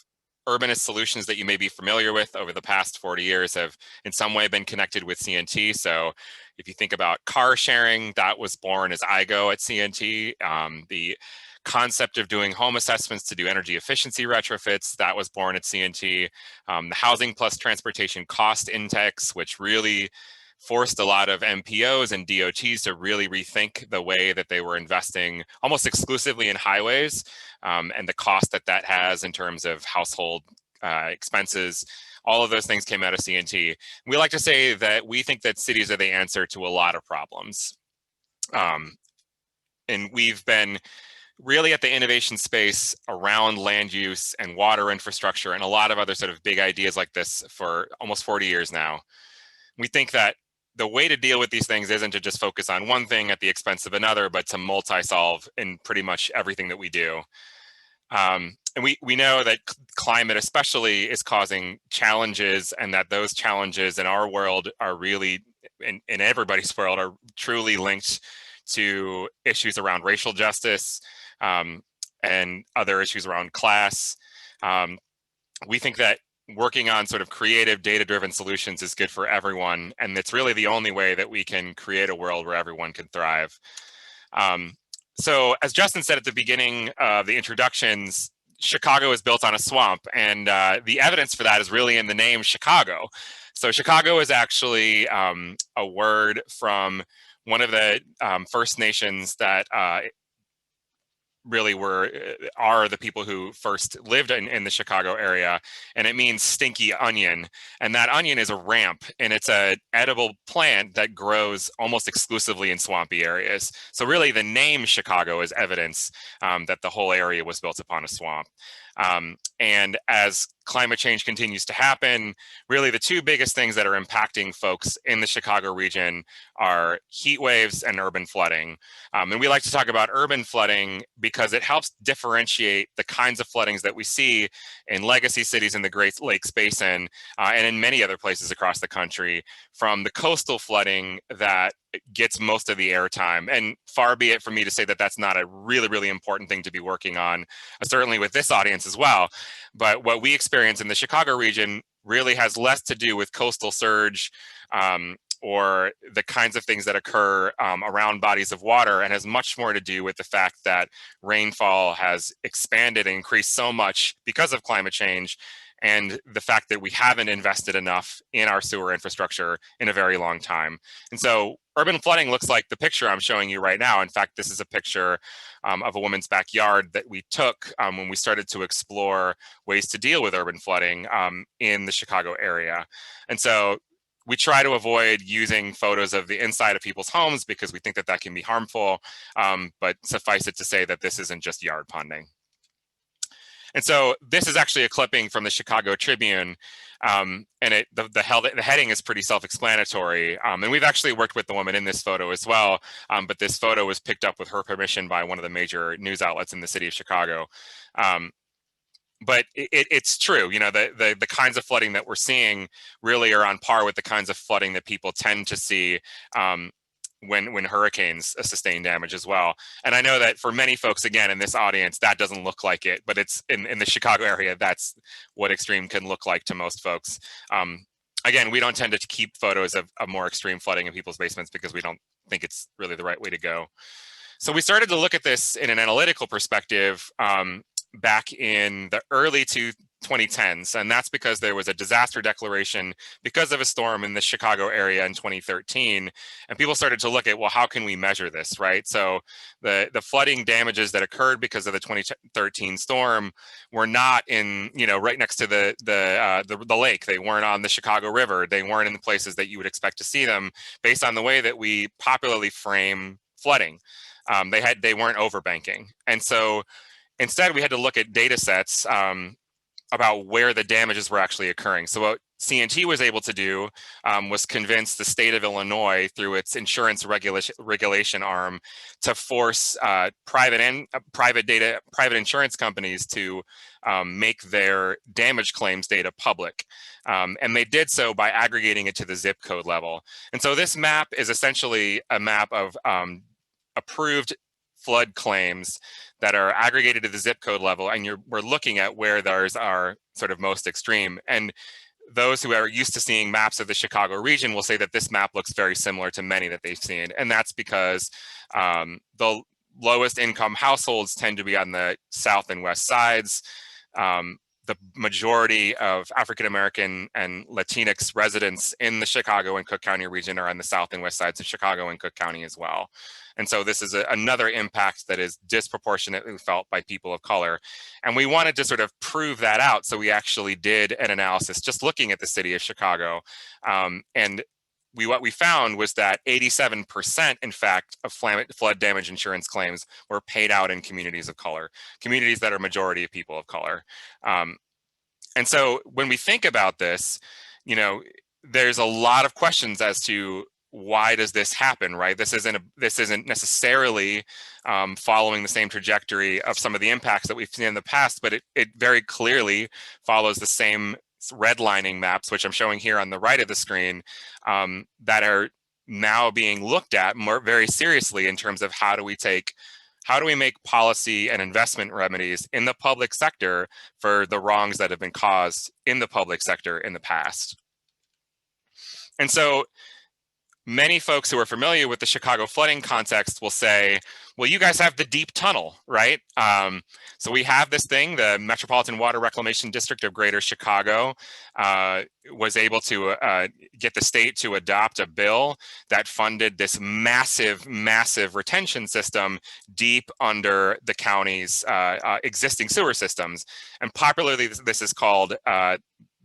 urbanist solutions that you may be familiar with over the past 40 years have in some way been connected with CNT. So if you think about car sharing, that was born as IGO at CNT. The concept of doing home assessments to do energy efficiency retrofits, that was born at CNT. The Housing Plus Transportation Cost Index, which really forced a lot of MPOs and DOTs to really rethink the way that they were investing almost exclusively in highways, and the cost that that has in terms of household expenses. All of those things came out of CNT. We like to say that we think that cities are the answer to a lot of problems. And we've been really at the innovation space around land use and water infrastructure and a lot of other sort of big ideas like this for almost 40 years now. We think that the way to deal with these things isn't to just focus on one thing at the expense of another, but to multi-solve in pretty much everything that we do. And we know that climate especially is causing challenges, and that those challenges in our world are really, in everybody's world, are truly linked to issues around racial justice, and other issues around class. We think that working on sort of creative data-driven solutions is good for everyone, and it's really the only way that we can create a world where everyone can thrive. So as Justin said at the beginning of the introductions, Chicago is built on a swamp, and the evidence for that is really in the name Chicago. So Chicago is actually a word from one of the First Nations that really are the people who first lived in the Chicago area, and it means stinky onion. And that onion is a ramp, and it's an edible plant that grows almost exclusively in swampy areas. So really the name Chicago is evidence that the whole area was built upon a swamp. And as climate change continues to happen, really the two biggest things that are impacting folks in the Chicago region are heat waves and urban flooding. And we like to talk about urban flooding because it helps differentiate the kinds of floodings that we see in legacy cities in the Great Lakes Basin and in many other places across the country, from the coastal flooding that gets most of the airtime. And far be it from me to say that that's not a really, really important thing to be working on, certainly with this audience as well. But what we experience in the Chicago region really has less to do with coastal surge or the kinds of things that occur around bodies of water, and has much more to do with the fact that rainfall has expanded and increased so much because of climate change, and the fact that we haven't invested enough in our sewer infrastructure in a very long time. And so urban flooding looks like the picture I'm showing you right now. In fact, this is a picture of a woman's backyard that we took when we started to explore ways to deal with urban flooding in the Chicago area. And so we try to avoid using photos of the inside of people's homes because we think that that can be harmful, but suffice it to say that this isn't just yard ponding. And so this is actually a clipping from the Chicago Tribune, and the heading is pretty self-explanatory. And we've actually worked with the woman in this photo as well, but this photo was picked up with her permission by one of the major news outlets in the city of Chicago. But it's true, you know, the kinds of flooding that we're seeing really are on par with the kinds of flooding that people tend to see when hurricanes sustain damage as well. And I know that for many folks, again, in this audience, that doesn't look like it, but it's in the Chicago area, that's what extreme can look like to most folks. Again, we don't tend to keep photos of more extreme flooding in people's basements because we don't think it's really the right way to go. So we started to look at this in an analytical perspective back in the early 2010s, and that's because there was a disaster declaration because of a storm in the Chicago area in 2013, and people started to look at, well, how can we measure this, right? So the flooding damages that occurred because of the 2013 storm were not in, you know, right next to the lake. They weren't on the Chicago River. They weren't in the places that you would expect to see them based on the way that we popularly frame flooding. They weren't overbanking, and so instead, we had to look at data sets about where the damages were actually occurring. So what CNT was able to do was convince the state of Illinois through its insurance regulation arm to force private insurance companies to make their damage claims data public. And they did so by aggregating it to the zip code level. And so this map is essentially a map of approved flood claims that are aggregated to the zip code level, and we're looking at where those are sort of most extreme. And those who are used to seeing maps of the Chicago region will say that this map looks very similar to many that they've seen. And that's because the lowest income households tend to be on the south and west sides. The majority of African-American and Latinx residents in the Chicago and Cook County region are on the south and west sides of Chicago and Cook County as well. And so this is another impact that is disproportionately felt by people of color. And we wanted to sort of prove that out. So we actually did an analysis just looking at the city of Chicago. And what we found was that 87%, in fact, of flood damage insurance claims were paid out in communities of color, communities that are majority of people of color. And so when we think about this, you know, there's a lot of questions as to why does this happen, right? This isn't necessarily following the same trajectory of some of the impacts that we've seen in the past, but it very clearly follows the same redlining maps, which I'm showing here on the right of the screen, that are now being looked at very seriously in terms of how do we make policy and investment remedies in the public sector for the wrongs that have been caused in the public sector in the past. And so many folks who are familiar with the Chicago flooding context will say, well, you guys have the deep tunnel, right? So we have this thing, the Metropolitan Water Reclamation District of Greater Chicago was able to get the state to adopt a bill that funded this massive, massive retention system deep under the county's existing sewer systems. And popularly, this is called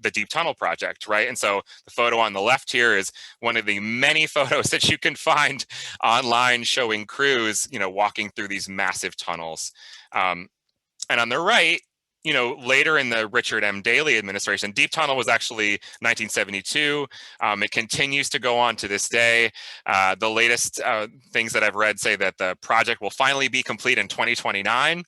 the Deep Tunnel Project, right? And so the photo on the left here is one of the many photos that you can find online showing crews, you know, walking through these massive tunnels. And on the right, you know, later in the Richard M. Daley administration, Deep Tunnel was actually 1972. It continues to go on to this day. The latest things that I've read say that the project will finally be complete in 2029.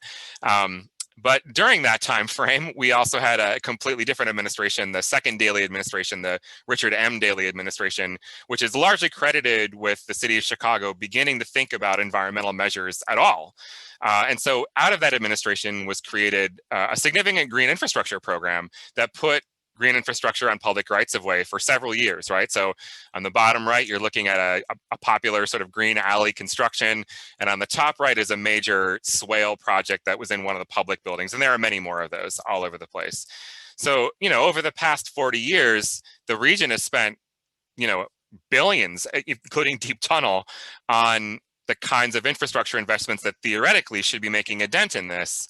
But during that time frame, we also had a completely different administration, the second Daley administration, the Richard M. Daley administration, which is largely credited with the city of Chicago beginning to think about environmental measures at all. And so out of that administration was created a significant green infrastructure program that put green infrastructure on public rights of way for several years, right? So on the bottom right, you're looking at a popular sort of green alley construction. And on the top right is a major swale project that was in one of the public buildings. And there are many more of those all over the place. So, you know, over the past 40 years, the region has spent, you know, billions, including Deep Tunnel, on the kinds of infrastructure investments that theoretically should be making a dent in this.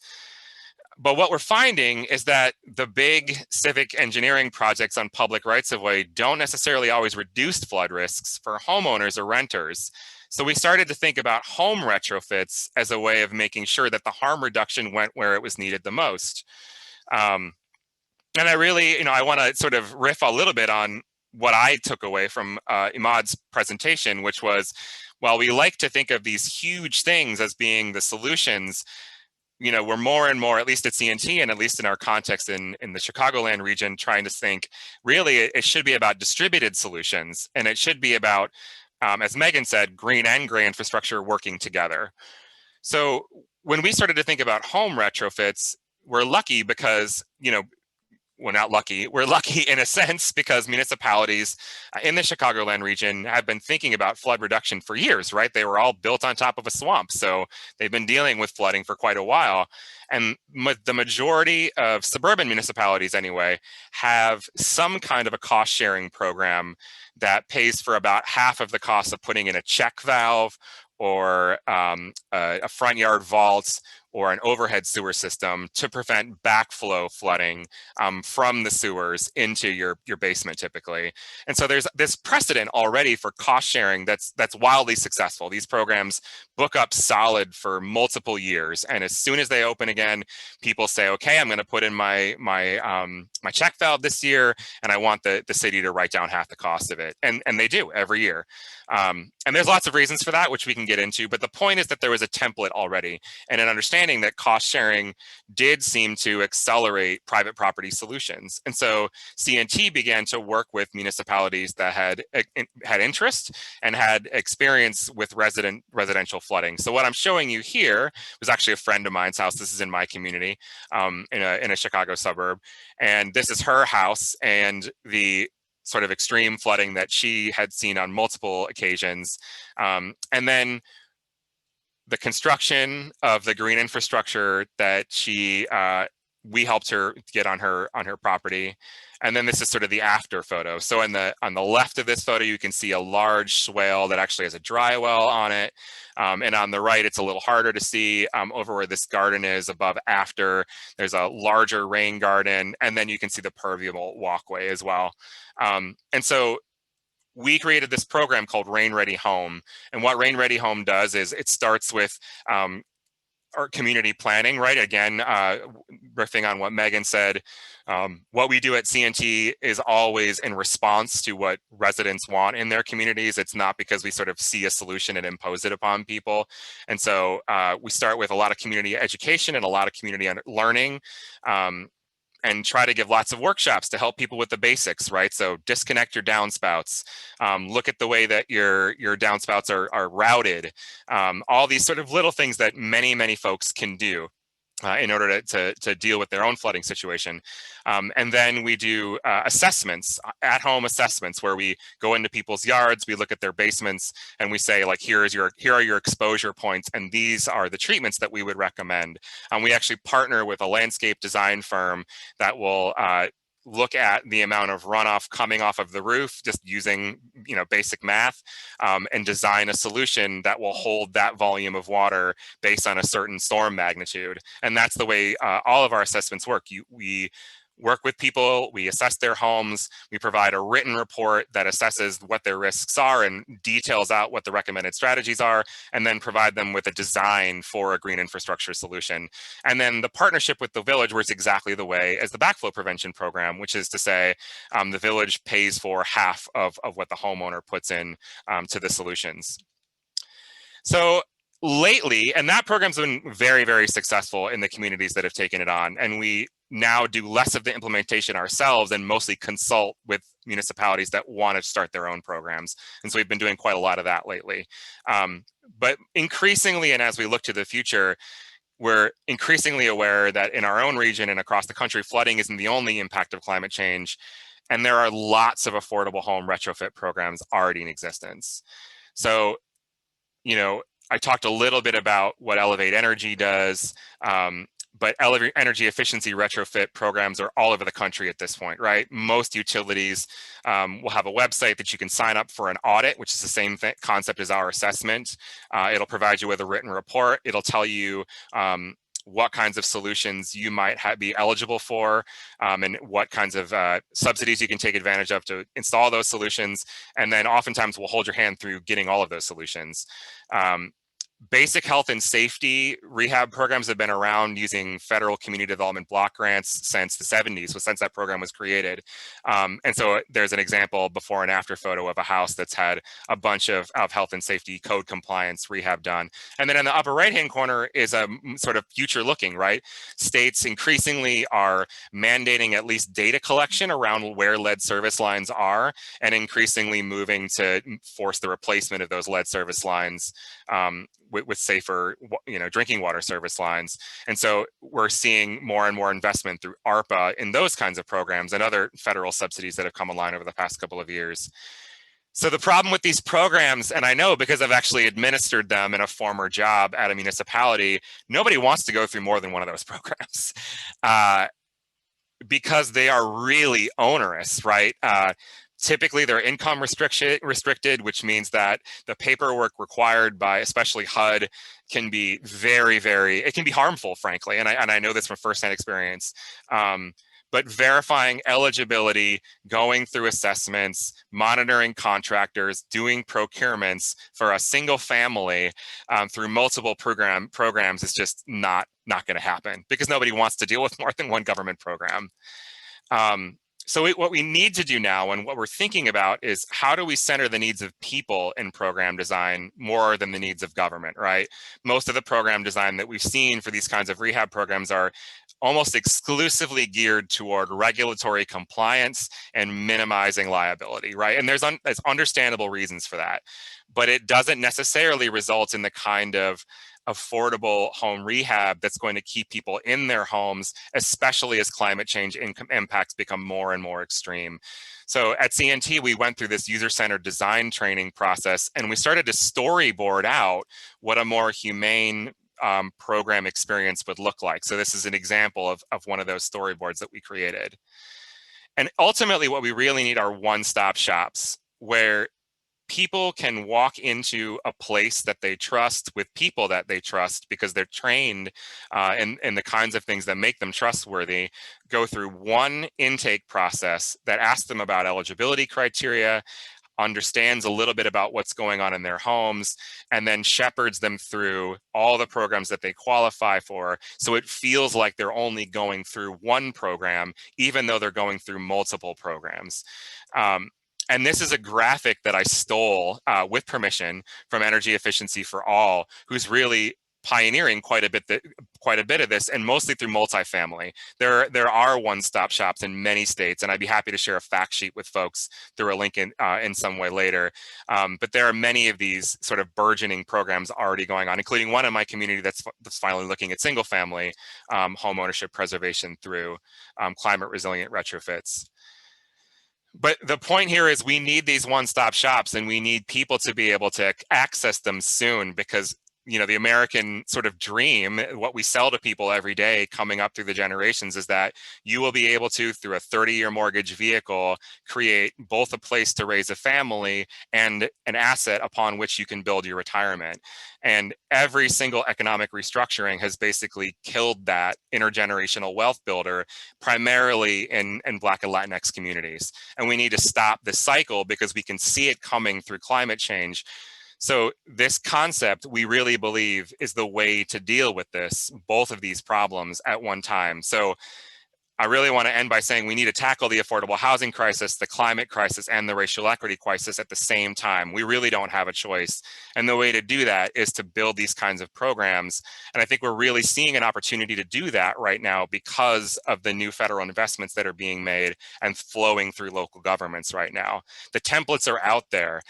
But what we're finding is that the big civic engineering projects on public rights of way don't necessarily always reduce flood risks for homeowners or renters. So we started to think about home retrofits as a way of making sure that the harm reduction went where it was needed the most. And I really, you know, I want to sort of riff a little bit on what I took away from Ahmad's presentation, which was, while we like to think of these huge things as being the solutions, you know, we're more and more, at least at CNT and at least in our context in the Chicagoland region, trying to think, really, it should be about distributed solutions. And it should be about, as Megan said, green and gray infrastructure working together. So when we started to think about home retrofits, we're lucky because, you know, we're not lucky. We're lucky in a sense because municipalities in the Chicagoland region have been thinking about flood reduction for years, right? They were all built on top of a swamp. So they've been dealing with flooding for quite a while. And the majority of suburban municipalities anyway, have some kind of a cost sharing program that pays for about half of the cost of putting in a check valve or a front yard vault or an overhead sewer system to prevent backflow flooding from the sewers into your basement typically. And so there's this precedent already for cost sharing that's wildly successful. These programs book up solid for multiple years, and as soon as they open again, people say, okay, I'm going to put in my check valve this year, and I want the city to write down half the cost of it, and they do every year. And there's lots of reasons for that, which we can get into, but the point is that there was a template already and an understanding that cost sharing did seem to accelerate private property solutions. And so CNT began to work with municipalities that had interest and had experience with residential flooding. So what I'm showing you here was actually a friend of mine's house. This is in my community, in a Chicago suburb, and this is her house, and the sort of extreme flooding that she had seen on multiple occasions. And then the construction of the green infrastructure that we helped her get on her property. And then this is sort of the after photo. So on the left of this photo, you can see a large swale that actually has a dry well on it. And on the right, it's a little harder to see over where this garden is above after. There's a larger rain garden, and then you can see the permeable walkway as well. And so we created this program called Rain Ready Home. And what Rain Ready Home does is it starts with our community planning, right? Again, riffing on what Megan said, what we do at CNT is always in response to what residents want in their communities. It's not because we sort of see a solution and impose it upon people. And so we start with a lot of community education and a lot of community learning. And try to give lots of workshops to help people with the basics, right? So disconnect your downspouts, look at the way that your downspouts are routed, all these sort of little things that many folks can do in order to deal with their own flooding situation. And then we do assessments, at-home assessments, where we go into people's yards, we look at their basements, and we say, like, here are your exposure points, and these are the treatments that we would recommend. We actually partner with a landscape design firm that will look at the amount of runoff coming off of the roof, just using basic math, and design a solution that will hold that volume of water based on a certain storm magnitude. And that's the way all of our assessments work. We work with people, we assess their homes, we provide a written report that assesses what their risks are and details out what the recommended strategies are, and then provide them with a design for a green infrastructure solution. And then the partnership with the village works exactly the way as the backflow prevention program, which is to say the village pays for half of what the homeowner puts in to the solutions. So lately, and that program's been very successful in the communities that have taken it on, and we now do less of the implementation ourselves and mostly consult with municipalities that want to start their own programs. And so we've been doing quite a lot of that lately. But increasingly, and as we look to the future, we're increasingly aware that in our own region and across the country, flooding isn't the only impact of climate change. And there are lots of affordable home retrofit programs already in existence. So, I talked a little bit about what Elevate Energy does, but energy efficiency retrofit programs are all over the country at this point, right? Most utilities will have a website that you can sign up for an audit, which is the same concept as our assessment. It'll provide you with a written report. It'll tell you what kinds of solutions you might be eligible for, and what kinds of subsidies you can take advantage of to install those solutions. And then oftentimes we'll hold your hand through getting all of those solutions. Basic health and safety rehab programs have been around using federal community development block grants since the 70s, so since that program was created. And so there's an example before and after photo of a house that's had a bunch of health and safety code compliance rehab done. And then in the upper right-hand corner is a sort of future looking, right? States increasingly are mandating at least data collection around where lead service lines are, and increasingly moving to force the replacement of those lead service lines with safer, drinking water service lines. And so we're seeing more and more investment through ARPA in those kinds of programs and other federal subsidies that have come online over the past couple of years. So the problem with these programs, and I know because I've actually administered them in a former job at a municipality, nobody wants to go through more than one of those programs because they are really onerous, right? Typically, they're income restricted, which means that the paperwork required by especially HUD can be it can be harmful, frankly. And I know this from firsthand experience. But verifying eligibility, going through assessments, monitoring contractors, doing procurements for a single family through multiple programs is just not going to happen, because nobody wants to deal with more than one government program. So what we need to do now, and what we're thinking about, is how do we center the needs of people in program design more than the needs of government, right? Most of the program design that we've seen for these kinds of rehab programs are almost exclusively geared toward regulatory compliance and minimizing liability, right? And there's understandable reasons for that, but it doesn't necessarily result in the kind of affordable home rehab that's going to keep people in their homes, especially as climate change impacts become more and more extreme. So at CNT, we went through this user-centered design training process, and we started to storyboard out what a more humane program experience would look like. So this is an example of one of those storyboards that we created. And ultimately, what we really need are one-stop shops where people can walk into a place that they trust with people that they trust because they're trained in the kinds of things that make them trustworthy, go through one intake process that asks them about eligibility criteria, understands a little bit about what's going on in their homes, and then shepherds them through all the programs that they qualify for. So it feels like they're only going through one program, even though they're going through multiple programs. And this is a graphic that I stole with permission from Energy Efficiency for All, who's really pioneering quite a bit of this, and mostly through multifamily. There are one-stop shops in many states, and I'd be happy to share a fact sheet with folks through a link in some way later. But there are many of these sort of burgeoning programs already going on, including one in my community that's finally looking at single-family home ownership preservation through climate-resilient retrofits. But the point here is we need these one-stop shops, and we need people to be able to access them soon, because the American sort of dream, what we sell to people every day coming up through the generations, is that you will be able to, through a 30-year mortgage vehicle, create both a place to raise a family and an asset upon which you can build your retirement. And every single economic restructuring has basically killed that intergenerational wealth builder, primarily in Black and Latinx communities. And we need to stop this cycle because we can see it coming through climate change. So this concept, we really believe, is the way to deal with both of these problems at one time. So I really want to end by saying we need to tackle the affordable housing crisis, the climate crisis, and the racial equity crisis at the same time. We really don't have a choice. And the way to do that is to build these kinds of programs. And I think we're really seeing an opportunity to do that right now because of the new federal investments that are being made and flowing through local governments right now. The templates are out there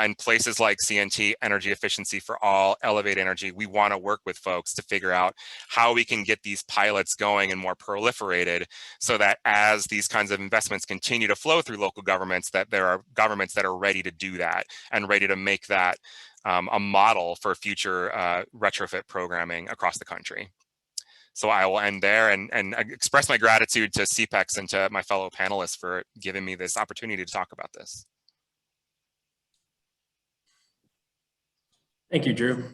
in places like CNT, Energy Efficiency for All, Elevate Energy. We want to work with folks to figure out how we can get these pilots going and more proliferated, so that as these kinds of investments continue to flow through local governments, that there are governments that are ready to do that and ready to make that a model for future retrofit programming across the country. So I will end there and express my gratitude to CPEX and to my fellow panelists for giving me this opportunity to talk about this. Thank you, Drew.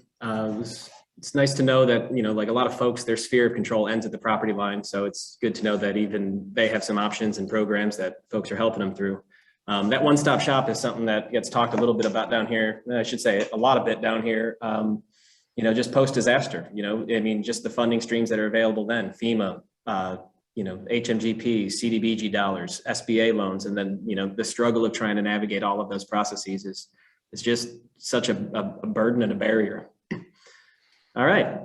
It's nice to know that, like a lot of folks, their sphere of control ends at the property line. So it's good to know that even they have some options and programs that folks are helping them through. That one-stop shop is something that gets talked a little bit about down here. I should say a lot of it down here, just post-disaster, just the funding streams that are available then, FEMA, HMGP, CDBG dollars, SBA loans, and then, the struggle of trying to navigate all of those processes is just such a burden and a barrier. All right.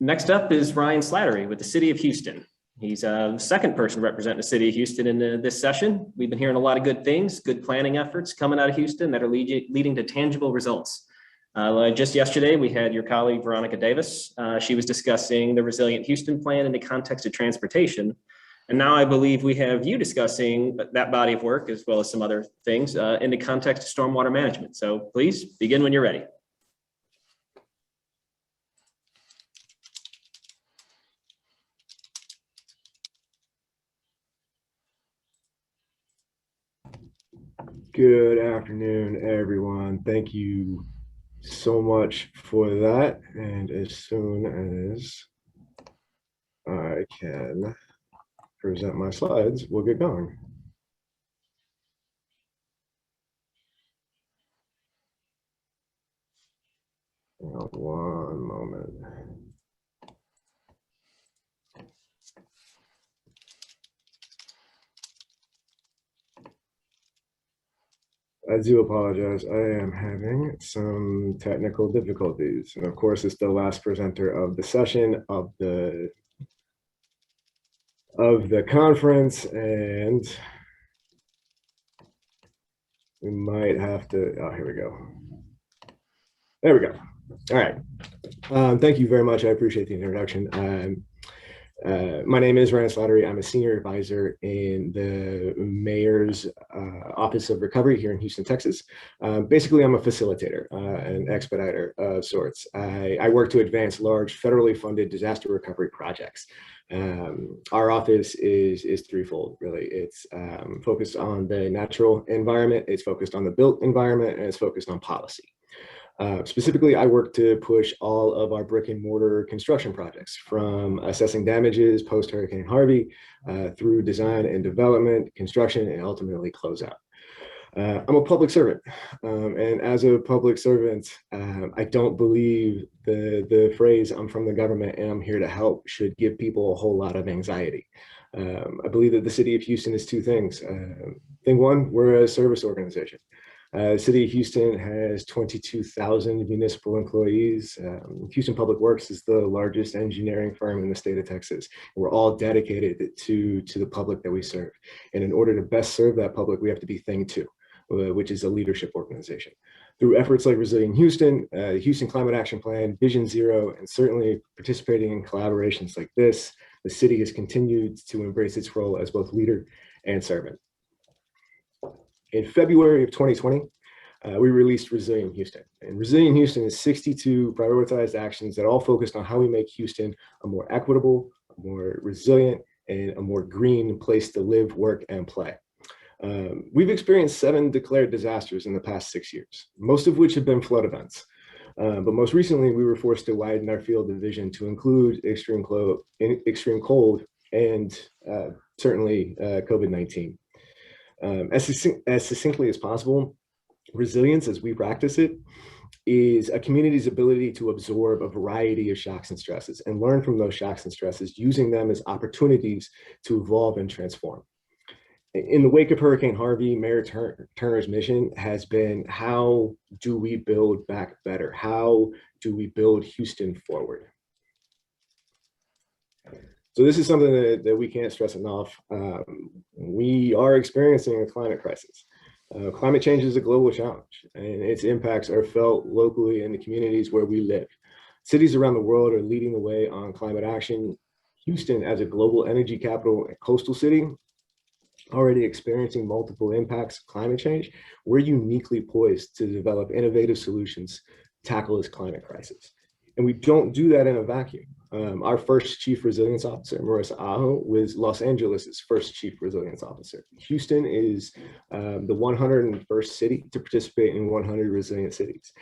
Next up is Ryan Slattery with the City of Houston. He's a second person representing the City of Houston in this session. We've been hearing a lot of good things, good planning efforts coming out of Houston that are leading to tangible results. Just yesterday, we had your colleague, Veronica Davis. She was discussing the Resilient Houston Plan in the context of transportation. And now I believe we have you discussing that body of work, as well as some other things in the context of stormwater management. So please begin when you're ready. Good afternoon, everyone. Thank you so much for that. And as soon as I can present my slides, we'll get going. Hang on one moment. I do apologize. I am having some technical difficulties. And of course, it's the last presenter of the session of the conference, and we might have to, oh, here we go. There we go. All right. Thank you very much. I appreciate the introduction. My name is Ryan Slattery. I'm a senior advisor in the mayor's Office of Recovery here in Houston, Texas. Basically, I'm a facilitator, an expediter of sorts. I work to advance large federally funded disaster recovery projects. Our office is threefold, really. It's focused on the natural environment, it's focused on the built environment, and it's focused on policy. Specifically, I work to push all of our brick and mortar construction projects, from assessing damages post-Hurricane Harvey through design and development, construction, and ultimately closeout. I'm a public servant, and as a public servant, I don't believe the phrase "I'm from the government and I'm here to help" should give people a whole lot of anxiety. I believe that the city of Houston is two things. Thing one, we're a service organization. The city of Houston has 22,000 municipal employees. Houston Public Works is the largest engineering firm in the state of Texas. We're all dedicated to the public that we serve. And in order to best serve that public, we have to be thing two, which is a leadership organization. Through efforts like Resilient Houston, the Houston Climate Action Plan, Vision Zero, and certainly participating in collaborations like this, the city has continued to embrace its role as both leader and servant. In February of 2020, we released Resilient Houston. And Resilient Houston is 62 prioritized actions that all focused on how we make Houston a more equitable, a more resilient, and a more green place to live, work, and play. We've experienced 7 declared disasters in the past 6 years, most of which have been flood events. But most recently, we were forced to widen our field of vision to include extreme cold and certainly COVID-19. As succinctly as possible, resilience, as we practice it, is a community's ability to absorb a variety of shocks and stresses and learn from those shocks and stresses, using them as opportunities to evolve and transform. In the wake of Hurricane Harvey, Mayor Turner's mission has been, how do we build back better? How do we build Houston forward? So this is something that we can't stress enough. We are experiencing a climate crisis. Climate change is a global challenge, and its impacts are felt locally in the communities where we live. Cities around the world are leading the way on climate action. Houston, as a global energy capital and coastal city, already experiencing multiple impacts of climate change, we're uniquely poised to develop innovative solutions to tackle this climate crisis. And we don't do that in a vacuum. Our first Chief Resilience Officer, Marissa Aho, was Los Angeles' first Chief Resilience Officer. Houston is the 101st city to participate in 100 resilient cities.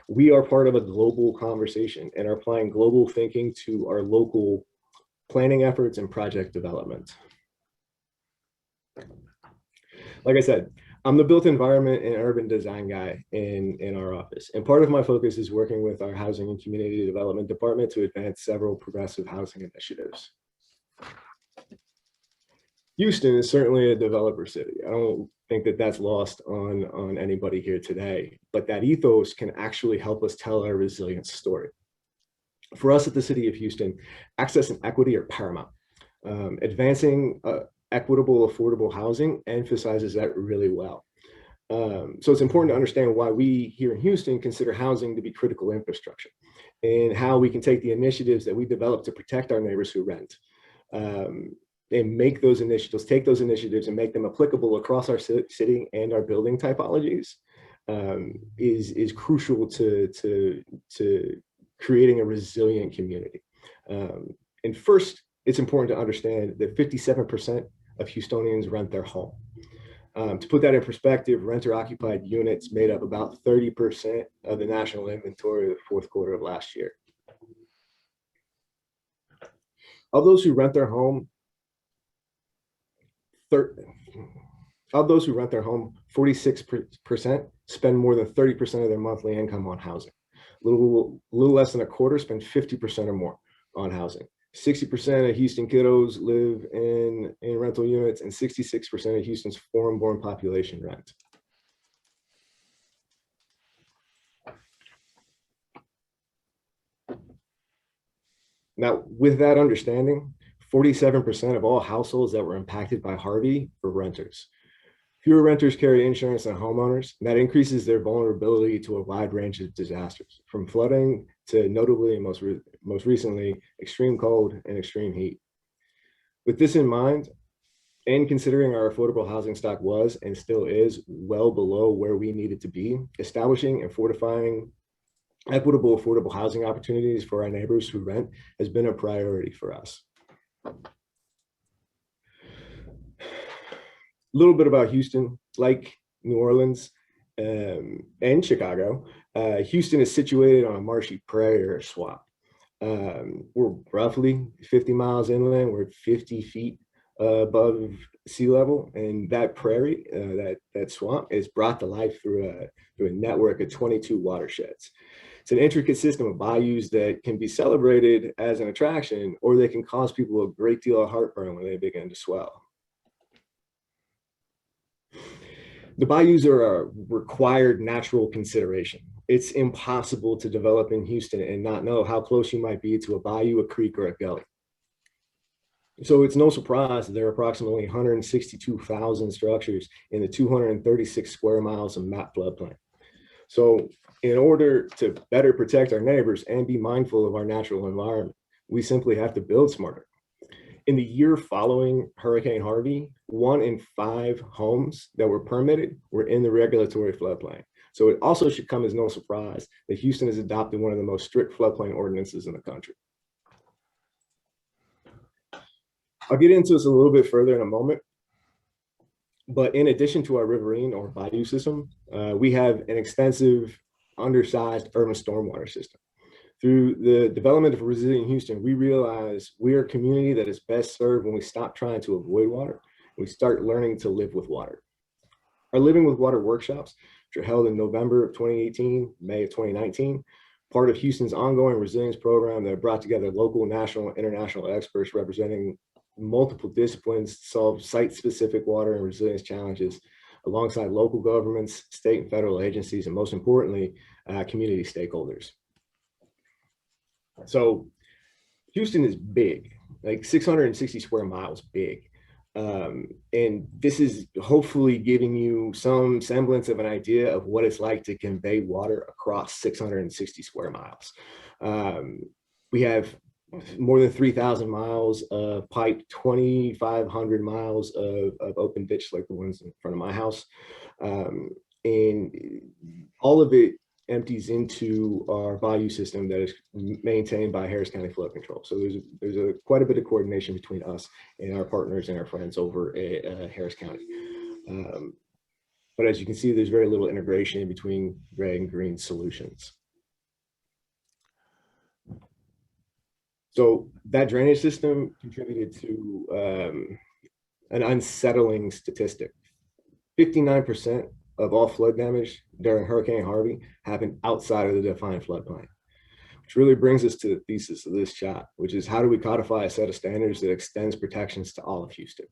We are part of a global conversation and are applying global thinking to our local planning efforts and project development. Like I said, I'm the built environment and urban design guy in our office. And part of my focus is working with our housing and community development department to advance several progressive housing initiatives. Houston is certainly a developer city. I don't think that that's lost on anybody here today, but that ethos can actually help us tell our resilience story. For us at the City of Houston, access and equity are paramount. Advancing equitable, affordable housing emphasizes that really well. So it's important to understand why we here in Houston consider housing to be critical infrastructure, and how we can take the initiatives that we develop to protect our neighbors who rent, and make those initiatives, take those initiatives and make them applicable across our city and our building typologies, is crucial to creating a resilient community. And first, it's important to understand that 57% of Houstonians rent their home. To put that in perspective, renter-occupied units made up about 30% of the national inventory of the fourth quarter of last year. Of those who rent their home, 46% spend more than 30% of their monthly income on housing. A little less than a quarter spend 50% or more on housing. 60% of Houston kiddos live in rental units, and 66% of Houston's foreign-born population rent. Now, with that understanding, 47% of all households that were impacted by Harvey were renters. Fewer renters carry insurance than homeowners, and that increases their vulnerability to a wide range of disasters, from flooding to notably and most recently, extreme cold and extreme heat. With this in mind, and considering our affordable housing stock was and still is well below where we needed to be, establishing and fortifying equitable affordable housing opportunities for our neighbors who rent has been a priority for us. A little bit about Houston. Like New Orleans and Chicago, Houston is situated on a marshy prairie or a swamp. We're roughly 50 miles inland. We're 50 feet above sea level, and that prairie, that swamp, is brought to life through a network of 22 watersheds. It's an intricate system of bayous that can be celebrated as an attraction, or they can cause people a great deal of heartburn when they begin to swell. The bayous are a required natural consideration. It's impossible to develop in Houston and not know how close you might be to a bayou, a creek, or a gully. So it's no surprise that there are approximately 162,000 structures in the 236 square miles of map floodplain. So in order to better protect our neighbors and be mindful of our natural environment, we simply have to build smarter. In the year following Hurricane Harvey, 1 in 5 homes that were permitted were in the regulatory floodplain. So it also should come as no surprise that Houston has adopted one of the most strict floodplain ordinances in the country. I'll get into this a little bit further in a moment, but in addition to our riverine or bayou system, we have an extensive, undersized urban stormwater system. Through the development of Resilient Houston, we realize we are a community that is best served when we stop trying to avoid water. We start learning to live with water. Our Living with Water workshops, which are held in November of 2018, May of 2019, part of Houston's ongoing resilience program that brought together local, national, and international experts representing multiple disciplines to solve site-specific water and resilience challenges alongside local governments, state and federal agencies, and most importantly, community stakeholders. So Houston is big, like 660 square miles big. And this is hopefully giving you some semblance of an idea of what it's like to convey water across 660 square miles. We have more than 3,000 miles of pipe, 2,500 miles of open ditch like the ones in front of my house. And all of it empties into our bayou system that is maintained by Harris County Flood Control. So there's quite a bit of coordination between us and our partners and our friends over at Harris County. But as you can see, there's very little integration between red and green solutions. So that drainage system contributed to an unsettling statistic. 59% of all flood damage during Hurricane Harvey happened outside of the defined floodplain, which really brings us to the thesis of this chat, which is how do we codify a set of standards that extends protections to all of Houston?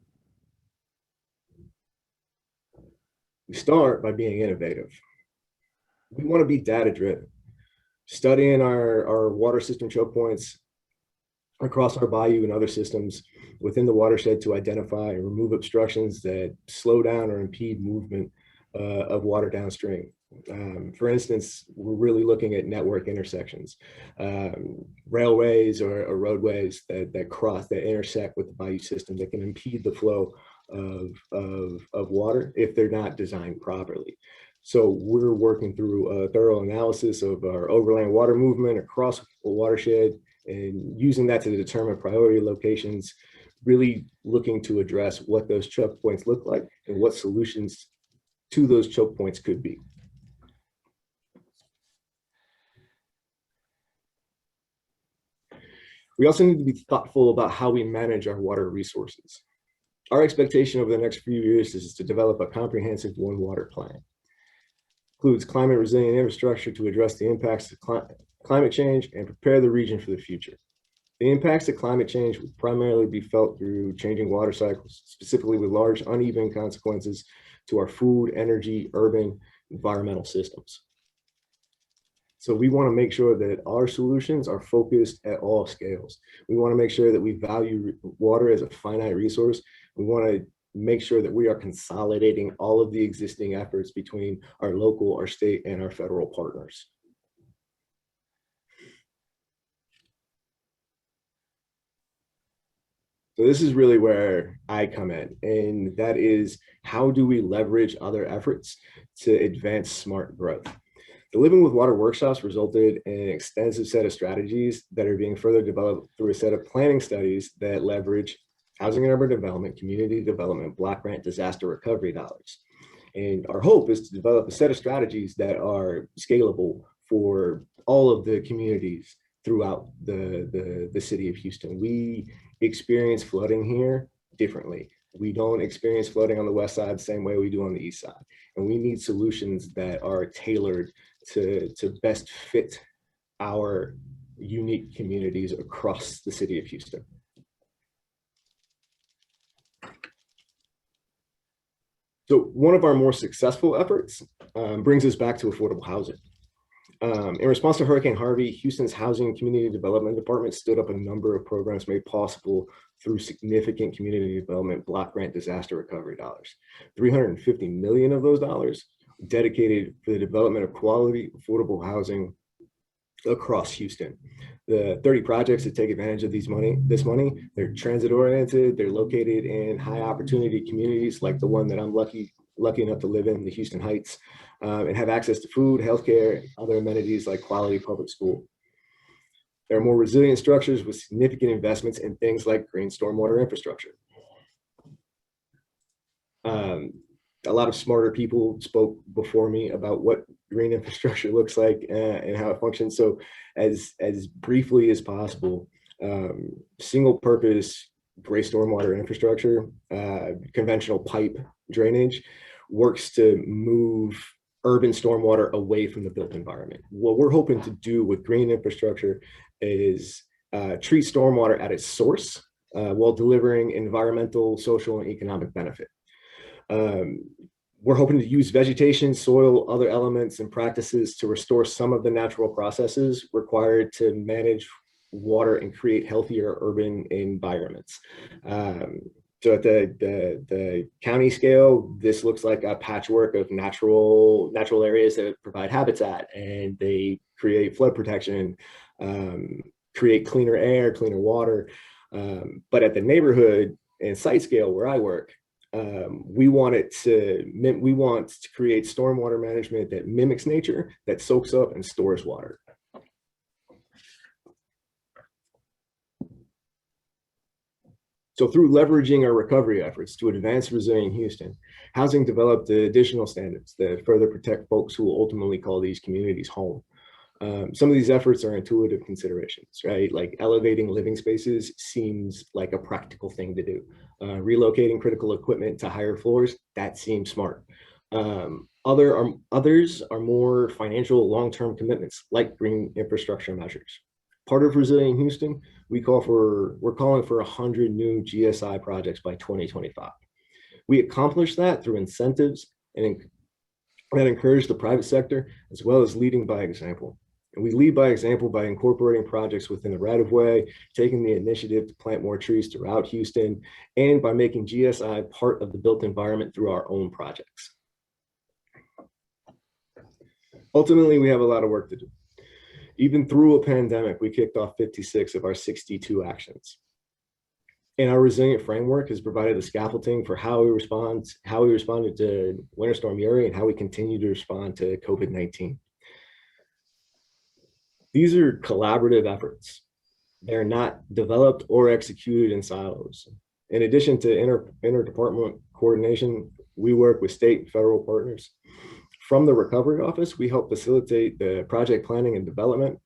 We start by being innovative. We want to be data-driven, studying our water system choke points across our bayou and other systems within the watershed to identify and remove obstructions that slow down or impede movement of water downstream. For instance, we're really looking at network intersections, railways or roadways that intersect with the bayou system that can impede the flow of water if they're not designed properly. So we're working through a thorough analysis of our overland water movement across the watershed and using that to determine priority locations really looking to address what those choke points look like and what solutions to those choke points could be. We also need to be thoughtful about how we manage our water resources. Our expectation over the next few years is to develop a comprehensive One Water plan. Includes climate resilient infrastructure to address the impacts of climate change and prepare the region for the future. The impacts of climate change will primarily be felt through changing water cycles, specifically with large uneven consequences to our food, energy, urban, environmental systems. So we want to make sure that our solutions are focused at all scales. We want to make sure that we value water as a finite resource. We want to make sure that we are consolidating all of the existing efforts between our local, our state, and our federal partners. So this is really where I come in, and that is, how do we leverage other efforts to advance smart growth? The Living with Water workshops resulted in an extensive set of strategies that are being further developed through a set of planning studies that leverage housing and urban development, community development, block grant, disaster recovery dollars. And our hope is to develop a set of strategies that are scalable for all of the communities throughout the city of Houston. We experience flooding here differently. We don't experience flooding on the west side the same way we do on the east side. And we need solutions that are tailored to best fit our unique communities across the city of Houston. So one of our more successful efforts brings us back to affordable housing. In response to Hurricane Harvey, Houston's Housing and Community Development Department stood up a number of programs made possible through significant community development block grant disaster recovery dollars. 350 million of those dollars dedicated for the development of quality, affordable housing across Houston. The 30 projects that take advantage of this money, they're transit oriented, they're located in high opportunity communities like the one that I'm lucky enough to live in, the Houston Heights, and have access to food, healthcare, other amenities like quality public school. There are more resilient structures with significant investments in things like green stormwater infrastructure. A lot of smarter people spoke before me about what green infrastructure looks like and how it functions. So as briefly as possible, single purpose gray stormwater infrastructure, conventional pipe drainage works to move urban stormwater away from the built environment. What we're hoping to do with green infrastructure is treat stormwater at its source while delivering environmental, social, and economic benefit. We're hoping to use vegetation, soil, other elements and practices to restore some of the natural processes required to manage water and create healthier urban environments. So at the county scale, this looks like a patchwork of natural areas that provide habitat, and they create flood protection, create cleaner air, cleaner water. But at the neighborhood and site scale where I work, we want to create stormwater management that mimics nature, that soaks up and stores water. So through leveraging our recovery efforts to advance resilient Houston, Housing developed additional standards that further protect folks who will ultimately call these communities home. Some of these efforts are intuitive considerations, right? Like elevating living spaces seems like a practical thing to do. Relocating critical equipment to higher floors, that seems smart. Others are more financial long-term commitments like green infrastructure measures. Part of Resilient Houston, we're calling for 100 new GSI projects by 2025. We accomplish that through incentives and that encourage the private sector, as well as leading by example. And we lead by example by incorporating projects within the right-of-way, taking the initiative to plant more trees throughout Houston, and by making GSI part of the built environment through our own projects. Ultimately, we have a lot of work to do. Even through a pandemic, we kicked off 56 of our 62 actions. And our resilient framework has provided the scaffolding for how we responded to Winter Storm Uri and how we continue to respond to COVID-19. These are collaborative efforts. They're not developed or executed in silos. In addition to interdepartmental coordination, we work with state and federal partners. From the Recovery Office, we help facilitate the project planning and development.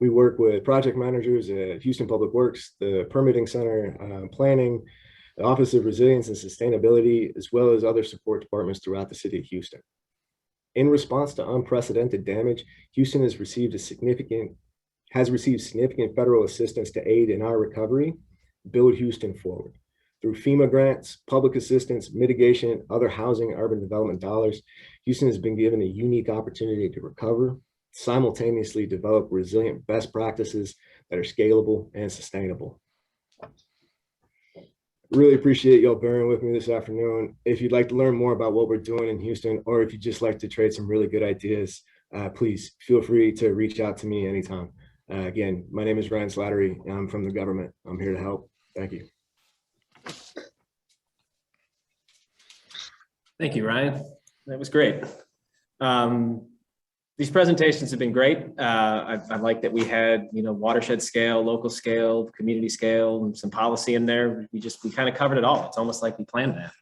We work with project managers at Houston Public Works, the Permitting Center, Planning, the Office of Resilience and Sustainability, as well as other support departments throughout the city of Houston. In response to unprecedented damage, Houston has received significant federal assistance to aid in our recovery, build Houston forward. Through FEMA grants, public assistance, mitigation, other housing, urban development dollars, Houston has been given a unique opportunity to recover, simultaneously develop resilient best practices that are scalable and sustainable. Really appreciate y'all bearing with me this afternoon. If you'd like to learn more about what we're doing in Houston, or if you'd just like to trade some really good ideas, please feel free to reach out to me anytime. Again, my name is Ryan Slattery. I'm from the government. I'm here to help. Thank you. Thank you, Ryan. That was great. These presentations have been great. I like that we had, watershed scale, local scale, community scale, and some policy in there. We kind of covered it all. It's almost like we planned that.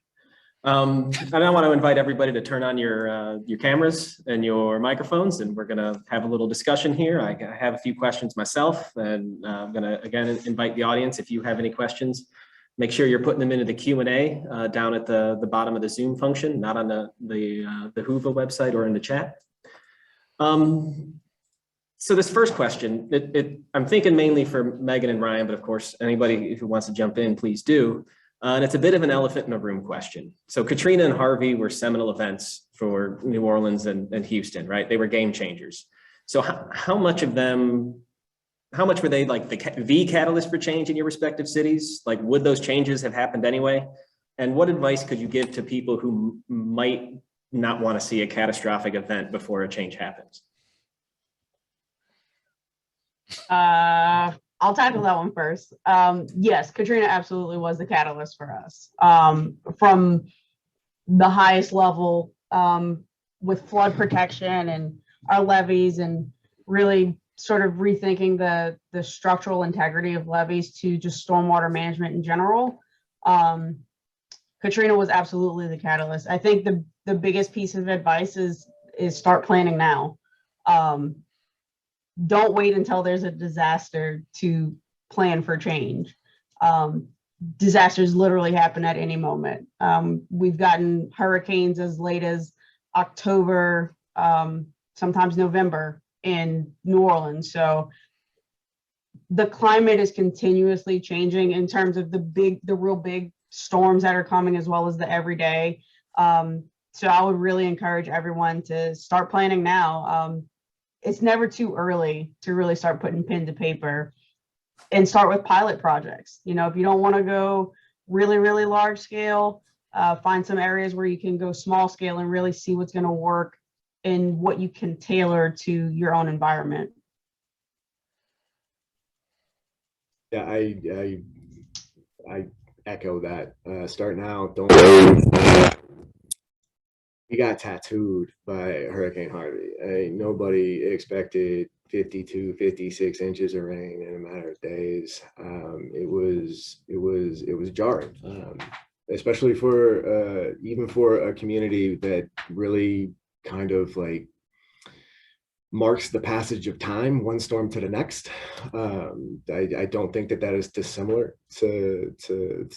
And I want to invite everybody to turn on your cameras and your microphones, and we're going to have a little discussion here. I have a few questions myself, and I'm going to, again, invite the audience. If you have any questions, make sure you're putting them into the Q&A down at the bottom of the Zoom function, not on the Whova website or in the chat. So this first question, I'm thinking mainly for Megan and Ryan, but of course, anybody who wants to jump in, please do. And it's a bit of an elephant in the room question. So Katrina and Harvey were seminal events for New Orleans and Houston, right? They were game changers. So how much were they like the catalyst for change in your respective cities? Like, would those changes have happened anyway? And what advice could you give to people who might not want to see a catastrophic event before a change happens? I'll tackle that one first. Yes, Katrina absolutely was the catalyst for us. From the highest level, with flood protection and our levees, and really sort of rethinking the structural integrity of levees to just stormwater management in general. Katrina was absolutely the catalyst. I think the biggest piece of advice is start planning now. Don't wait until there's a disaster to plan for change. Disasters literally happen at any moment. We've gotten hurricanes as late as October, sometimes November in New Orleans. So the climate is continuously changing in terms of the real big storms that are coming, as well as the everyday. So I would really encourage everyone to start planning now. It's never too early to really start putting pen to paper and start with pilot projects. If you don't want to go really, really large scale, find some areas where you can go small scale and really see what's going to work and what you can tailor to your own environment. Yeah, I echo that. Start now, don't wait. We got tattooed by Hurricane Harvey. Nobody expected 52, 56 inches of rain in a matter of days. It was jarring, especially for even for a community that really kind of like marks the passage of time, one storm to the next. I don't think that is dissimilar to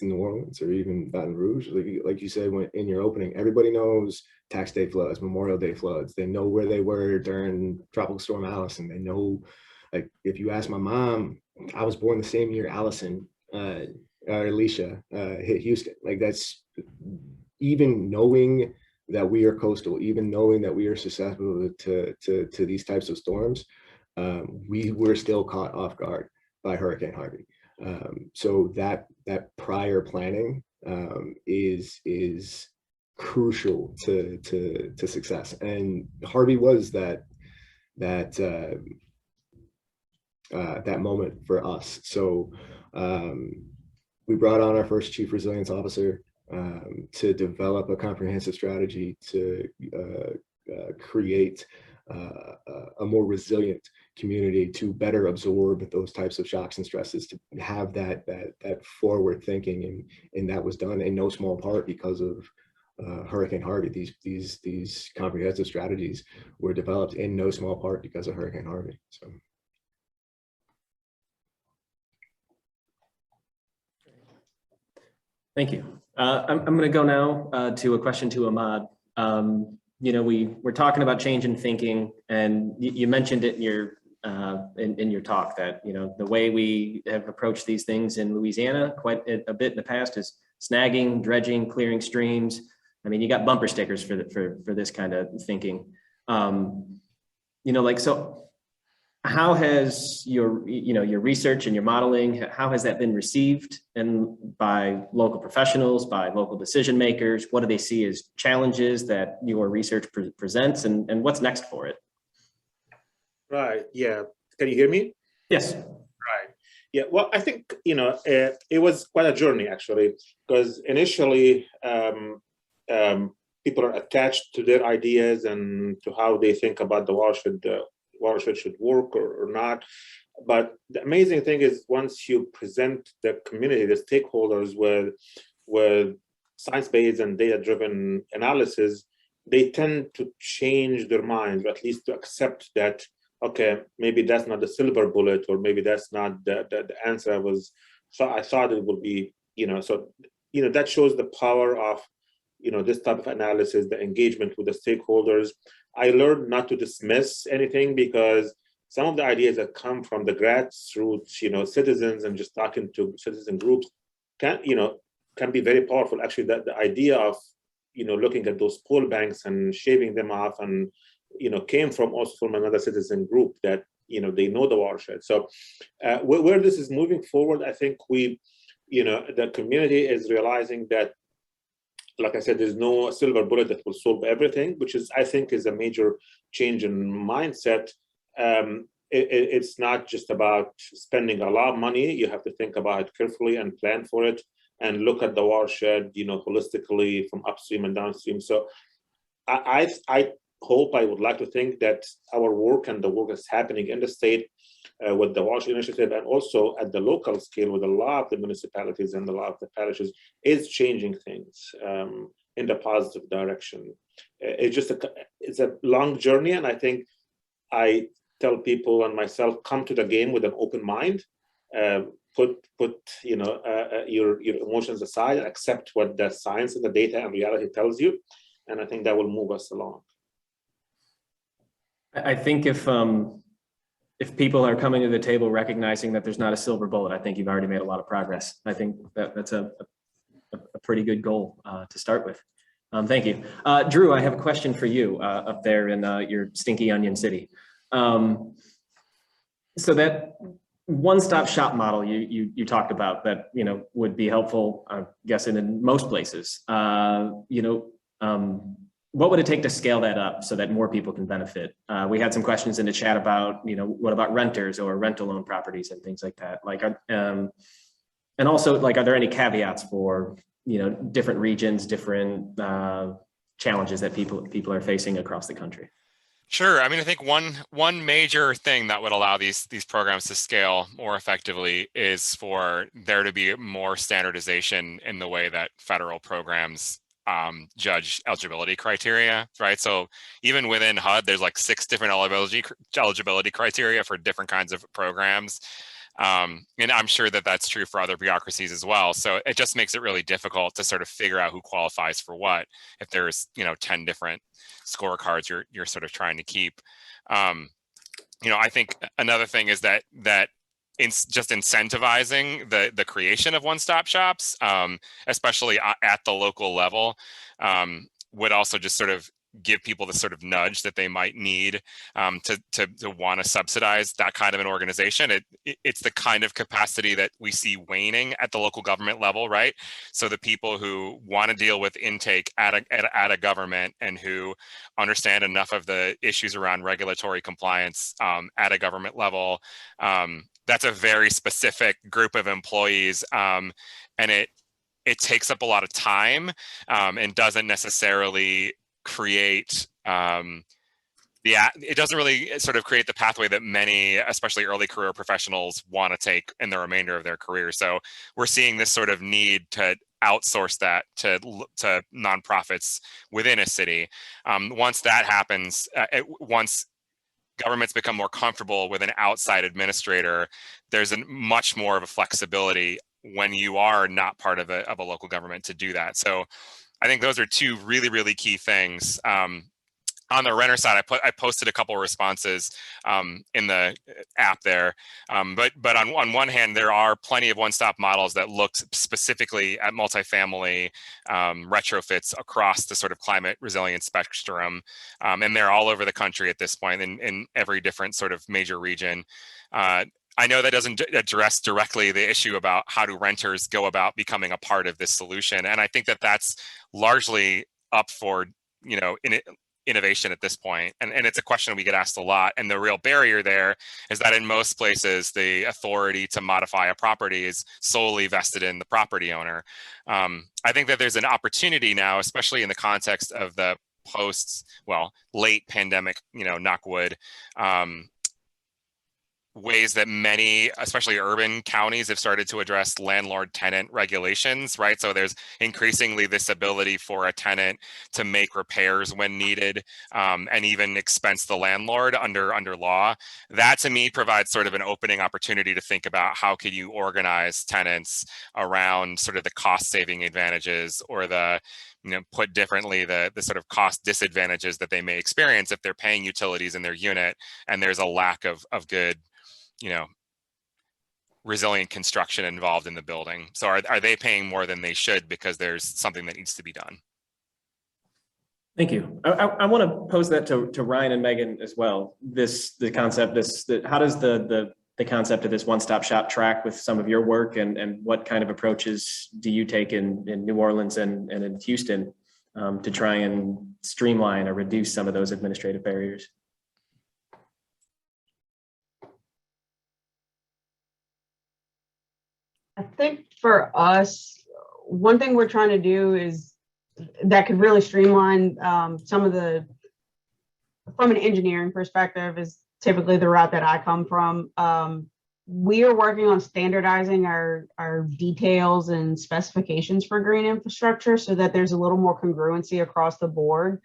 New Orleans or even Baton Rouge. Like you said in your opening, everybody knows Tax Day floods, Memorial Day floods. They know where they were during Tropical Storm Allison. They know, like, if you ask my mom, I was born the same year Allison or Alicia hit Houston. Like, that's, even knowing that we are coastal, even knowing that we are susceptible to these types of storms, we were still caught off guard by Hurricane Harvey. So that prior planning is crucial to success, and Harvey was that moment for us. So we brought on our first chief resilience officer to develop a comprehensive strategy to create a more resilient community to better absorb those types of shocks and stresses, to have that forward thinking, and that was done in no small part because of Hurricane Harvey. These comprehensive strategies were developed in no small part because of Hurricane Harvey. So. Thank you. I'm going to go now to a question to Ahmad. You know, we're talking about change in thinking, and you mentioned it in your talk that, you know, the way we have approached these things in Louisiana quite a bit in the past is snagging, dredging, clearing streams. I mean, you got bumper stickers for this kind of thinking. You know, like, so how has your research and your modeling, how has that been received and by local professionals, by local decision makers? What do they see as challenges that your research presents, and what's next for it? Right. Yeah. Can you hear me? Yes. Right. Yeah. Well, I think, you know, it was quite a journey, actually, because initially people are attached to their ideas and to how they think about the watershed should work or not. But the amazing thing is, once you present the community, the stakeholders, with science-based and data-driven analysis, they tend to change their minds, or at least to accept that, okay, maybe that's not the silver bullet, or maybe that's not the answer I thought it would be, you know. So, you know, that shows the power of, you know, this type of analysis, the engagement with the stakeholders. I learned not to dismiss anything, because some of the ideas that come from the grassroots, you know, citizens, and just talking to citizen groups can be very powerful. Actually, the idea of, you know, looking at those pole banks and shaving them off, and, you know, came also from another citizen group that, you know, they know the watershed. So where this is moving forward, I think the community is realizing that, like I said, there's no silver bullet that will solve everything, which I think is a major change in mindset. It's not just about spending a lot of money. You have to think about it carefully and plan for it, and look at the watershed, you know, holistically from upstream and downstream. So I would like to think that our work and the work that's happening in the state with the watershed initiative, and also at the local scale with a lot of the municipalities and a lot of the parishes, is changing things in the positive direction. It's a long journey, and I think I tell people and myself, come to the game with an open mind. Put your emotions aside, and accept what the science and the data and reality tells you, and I think that will move us along. I think if people are coming to the table recognizing that there's not a silver bullet, I think you've already made a lot of progress. I think that's a pretty good goal to start with. Thank you. Drew, I have a question for you up there in your stinky onion city. So that one-stop shop model you talked about, that, you know, would be helpful, I'm guessing, in most places. What would it take to scale that up so that more people can benefit? We had some questions in the chat about, you know, what about renters or rental owned properties and things like that? Like, and also, like, are there any caveats for, you know, different regions, different challenges that people are facing across the country? Sure. I mean, I think one major thing that would allow these programs to scale more effectively is for there to be more standardization in the way that federal programs judge eligibility criteria, right? So even within HUD, there's like 6 different eligibility criteria for different kinds of programs. And I'm sure that that's true for other bureaucracies as well. So it just makes it really difficult to sort of figure out who qualifies for what, if there's, you know, 10 different scorecards you're sort of trying to keep. You know, I think another thing is that just incentivizing the creation of one-stop shops, especially at the local level, would also just sort of give people the sort of nudge that they might need to want to subsidize that kind of an organization. It's the kind of capacity that we see waning at the local government level, right? So the people who want to deal with intake at a government, and who understand enough of the issues around regulatory compliance at a government level, that's a very specific group of employees, and it takes up a lot of time and doesn't necessarily create the it doesn't really sort of create the pathway that many, especially early career professionals, want to take in the remainder of their career. So we're seeing this sort of need to outsource that to nonprofits within a city. Once that happens, once governments become more comfortable with an outside administrator, there's much more of a flexibility when you are not part of a local government to do that. So I think those are two really, really key things. On the renter side, I posted a couple of responses in the app there, but on one hand, there are plenty of one-stop models that look specifically at multifamily retrofits across the sort of climate resilience spectrum, and they're all over the country at this point in every different sort of major region. I know that doesn't address directly the issue about how do renters go about becoming a part of this solution, and I think that that's largely up for innovation at this point. And it's a question we get asked a lot. And the real barrier there is that in most places, the authority to modify a property is solely vested in the property owner. I think that there's an opportunity now, especially in the context of the late pandemic, knock wood, ways that many, especially urban counties, have started to address landlord-tenant regulations, right? So there's increasingly this ability for a tenant to make repairs when needed, and even expense the landlord under law. That to me provides sort of an opening opportunity to think about how could you organize tenants around sort of the cost-saving advantages, or the put differently, the sort of cost disadvantages that they may experience if they're paying utilities in their unit and there's a lack of good resilient construction involved in the building. So are they paying more than they should because there's something that needs to be done? Thank you. I want to pose that to Ryan and Megan as well. How does the concept of this one-stop shop track with some of your work, and what kind of approaches do you take in New Orleans and in Houston to try and streamline or reduce some of those administrative barriers? I think for us, one thing we're trying to do is that could really streamline some of from an engineering perspective, is typically the route that I come from. We are working on standardizing our details and specifications for green infrastructure so that there's a little more congruency across the board.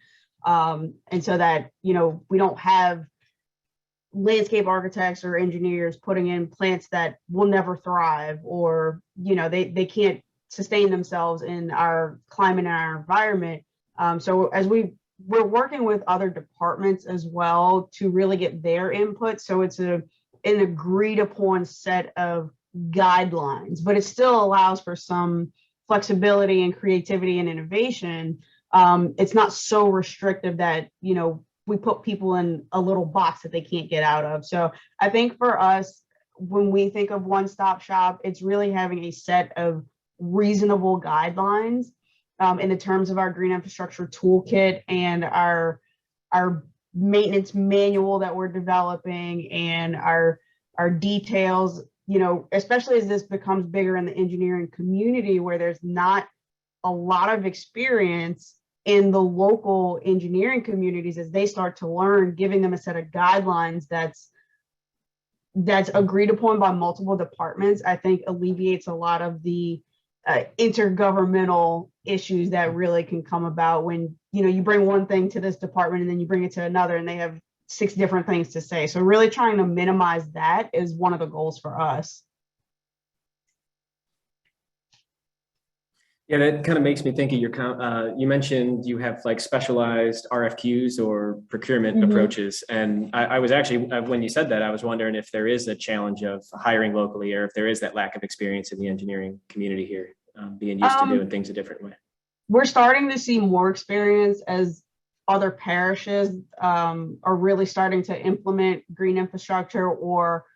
And so that, we don't have landscape architects or engineers putting in plants that will never thrive, or they can't sustain themselves in our climate and our environment. So as we're working with other departments as well to really get their input, so it's an agreed upon set of guidelines, but it still allows for some flexibility and creativity and innovation. It's not so restrictive that we put people in a little box that they can't get out of. So I think for us, when we think of one-stop shop, it's really having a set of reasonable guidelines in the terms of our green infrastructure toolkit and our maintenance manual that we're developing, and our details, especially as this becomes bigger in the engineering community, where there's not a lot of experience in the local engineering communities. As they start to learn, giving them a set of guidelines that's agreed upon by multiple departments, I think alleviates a lot of the intergovernmental issues that really can come about when you bring one thing to this department and then you bring it to another and they have 6 different things to say. So really trying to minimize that is one of the goals for us. Yeah, that kind of makes me think of you mentioned you have like specialized RFQs or procurement approaches. And I was actually, when you said that, I was wondering if there is a challenge of hiring locally, or if there is that lack of experience in the engineering community here, being used to doing things a different way. We're starting to see more experience as other parishes are really starting to implement green infrastructure, or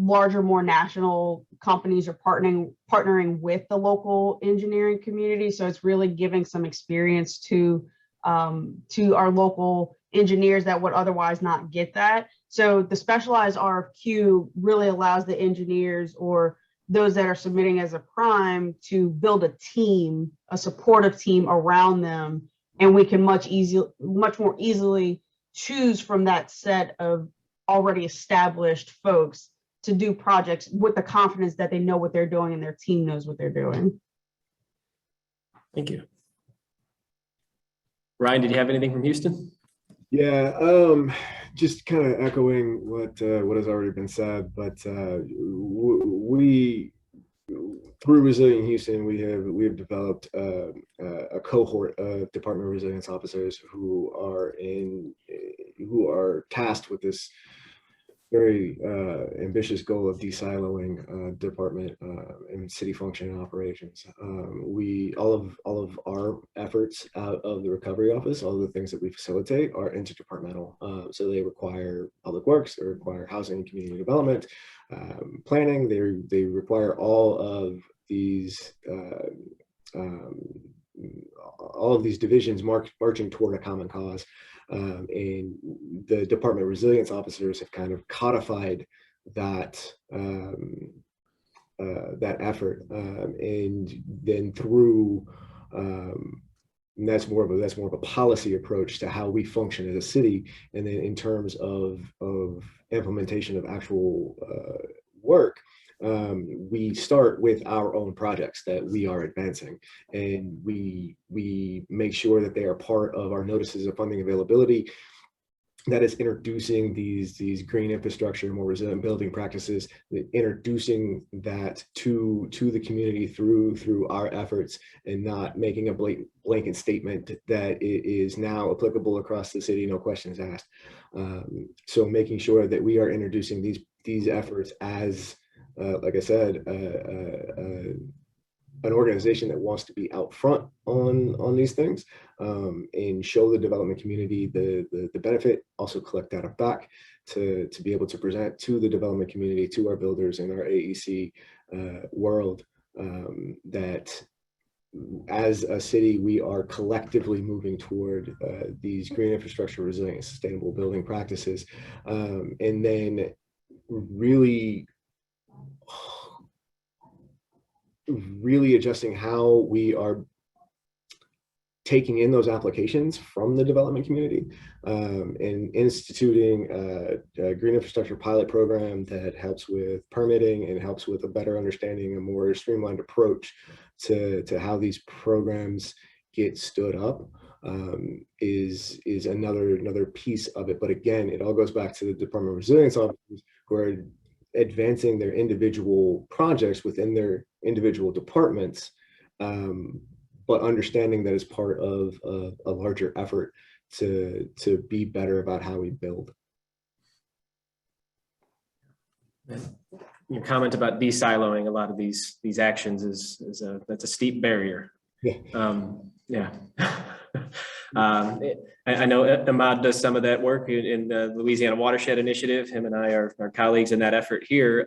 larger, more national companies are partnering with the local engineering community. So it's really giving some experience to our local engineers that would otherwise not get that. So the specialized RFQ really allows the engineers, or those that are submitting as a prime, to build a team, a supportive team around them, and we can much more easily choose from that set of already established folks to do projects with the confidence that they know what they're doing and their team knows what they're doing. Thank you. Ryan, did you have anything from Houston? Yeah, just kind of echoing what has already been said, but we through Resilient Houston, we have developed a cohort of Department of Resilience officers who are tasked with this very ambitious goal of de-siloing department and city function and operations. All of our efforts out of the recovery office, all of the things that we facilitate are interdepartmental. So they require public works, they require housing and community development, planning. They require all of these divisions marching toward a common cause. And the Department of Resilience officers have kind of codified that that effort, and then through and that's more of a policy approach to how we function as a city, and then in terms of implementation of actual work. We start with our own projects that we are advancing, and we make sure that they are part of our notices of funding availability. That is introducing these green infrastructure, more resilient building practices, introducing that to the community through our efforts, and not making a blanket statement that it is now applicable across the city, no questions asked. So making sure that we are introducing these efforts as like I said, an organization that wants to be out front on these things, and show the development community the benefit, also collect data back to be able to present to the development community, to our builders in our AEC world, that as a city, we are collectively moving toward these green infrastructure, resilient, sustainable building practices, and then really adjusting how we are taking in those applications from the development community, and instituting a green infrastructure pilot program that helps with permitting and helps with a better understanding, a more streamlined approach to how these programs get stood up, is another piece of it. But again, it all goes back to the Department of Resilience officers who are advancing their individual projects within their individual departments, but understanding that as part of a larger effort to be better about how we build. Your comment about de-siloing a lot of these actions that's a steep barrier. Yeah. I know Ahmad does some of that work in the Louisiana Watershed Initiative. Him and I are colleagues in that effort here.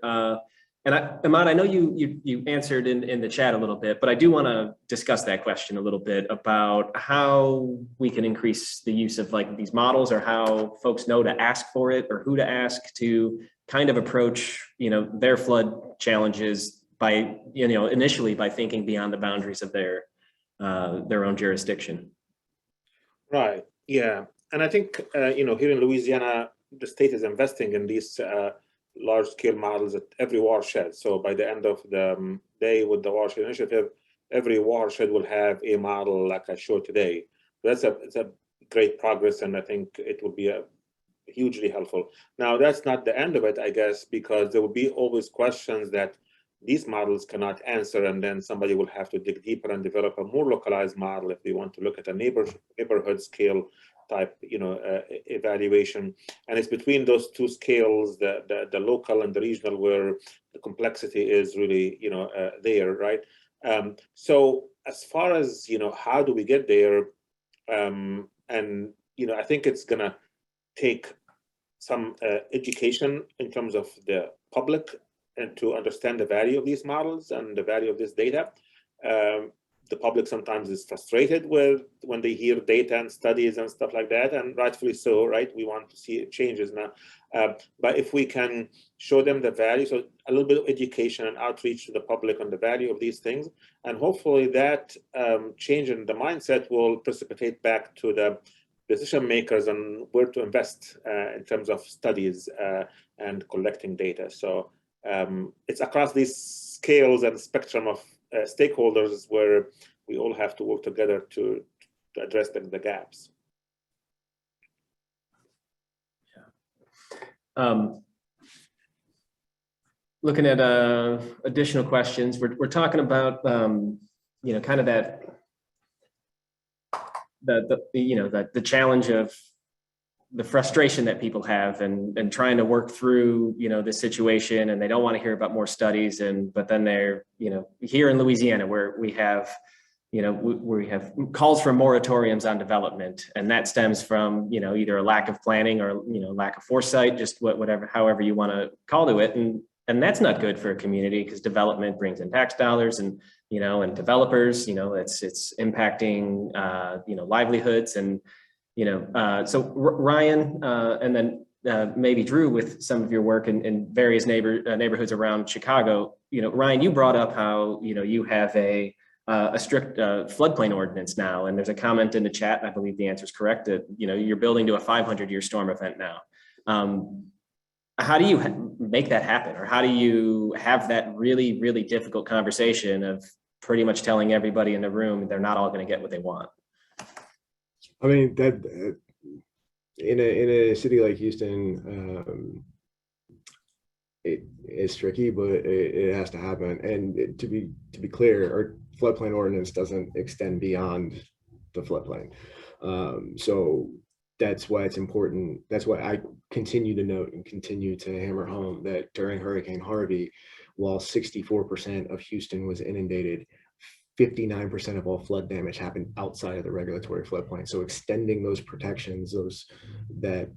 And Ahmad, I know you answered in the chat a little bit, but I do want to discuss that question a little bit about how we can increase the use of like these models, or how folks know to ask for it, or who to ask to kind of approach, their flood challenges by, initially by thinking beyond the boundaries of their own jurisdiction. Right. Yeah. And I think, here in Louisiana, the state is investing in these large-scale models at every watershed. So by the end of the day with the watershed initiative, every watershed will have a model like I showed today. It's a great progress, and I think it will be hugely helpful. Now, that's not the end of it, I guess, because there will be always questions that these models cannot answer, and then somebody will have to dig deeper and develop a more localized model if they want to look at a neighborhood scale type, evaluation. And it's between those two scales, the local and the regional, where the complexity is really, there, right? So as far as, how do we get there? And, I think it's gonna take some education in terms of the public, and to understand the value of these models and the value of this data. The public sometimes is frustrated when they hear data and studies and stuff like that, and rightfully so, right? We want to see changes now. But if we can show them the value, so a little bit of education and outreach to the public on the value of these things, and hopefully that change in the mindset will precipitate back to the decision makers on where to invest in terms of studies and collecting data. So it's across these scales and spectrum of stakeholders where we all have to work together to address the gaps. Looking at additional questions, we're talking about you know, kind of that the challenge of the frustration that people have and trying to work through, you know, this situation, and they don't want to hear about more studies, but then they're, you know, here in Louisiana where we have, you know, we have calls for moratoriums on development, and that stems from, you know, either a lack of planning or, you know, lack of foresight, just whatever, however you want to call to it. And that's not good for a community, because development brings in tax dollars and, you know, and developers, you know, it's impacting, you know, livelihoods and, you know, so Ryan, and then maybe Drew, with some of your work in various neighborhoods around Chicago, you know, Ryan, you brought up how, you know, you have a strict floodplain ordinance now, and there's a comment in the chat, and I believe the answer is correct, that, you know, you're building to a 500-year storm event now. How do you make that happen? Or how do you have that really, really difficult conversation of pretty much telling everybody in the room they're not all going to get what they want? I mean, that in a city like Houston, it's tricky, but it has to happen. And to be clear, our floodplain ordinance doesn't extend beyond the floodplain. So that's why it's important. That's why I continue to note and continue to hammer home that during Hurricane Harvey, while 64% of Houston was inundated, 59% of all flood damage happened outside of the regulatory floodplain. So extending those protections, those that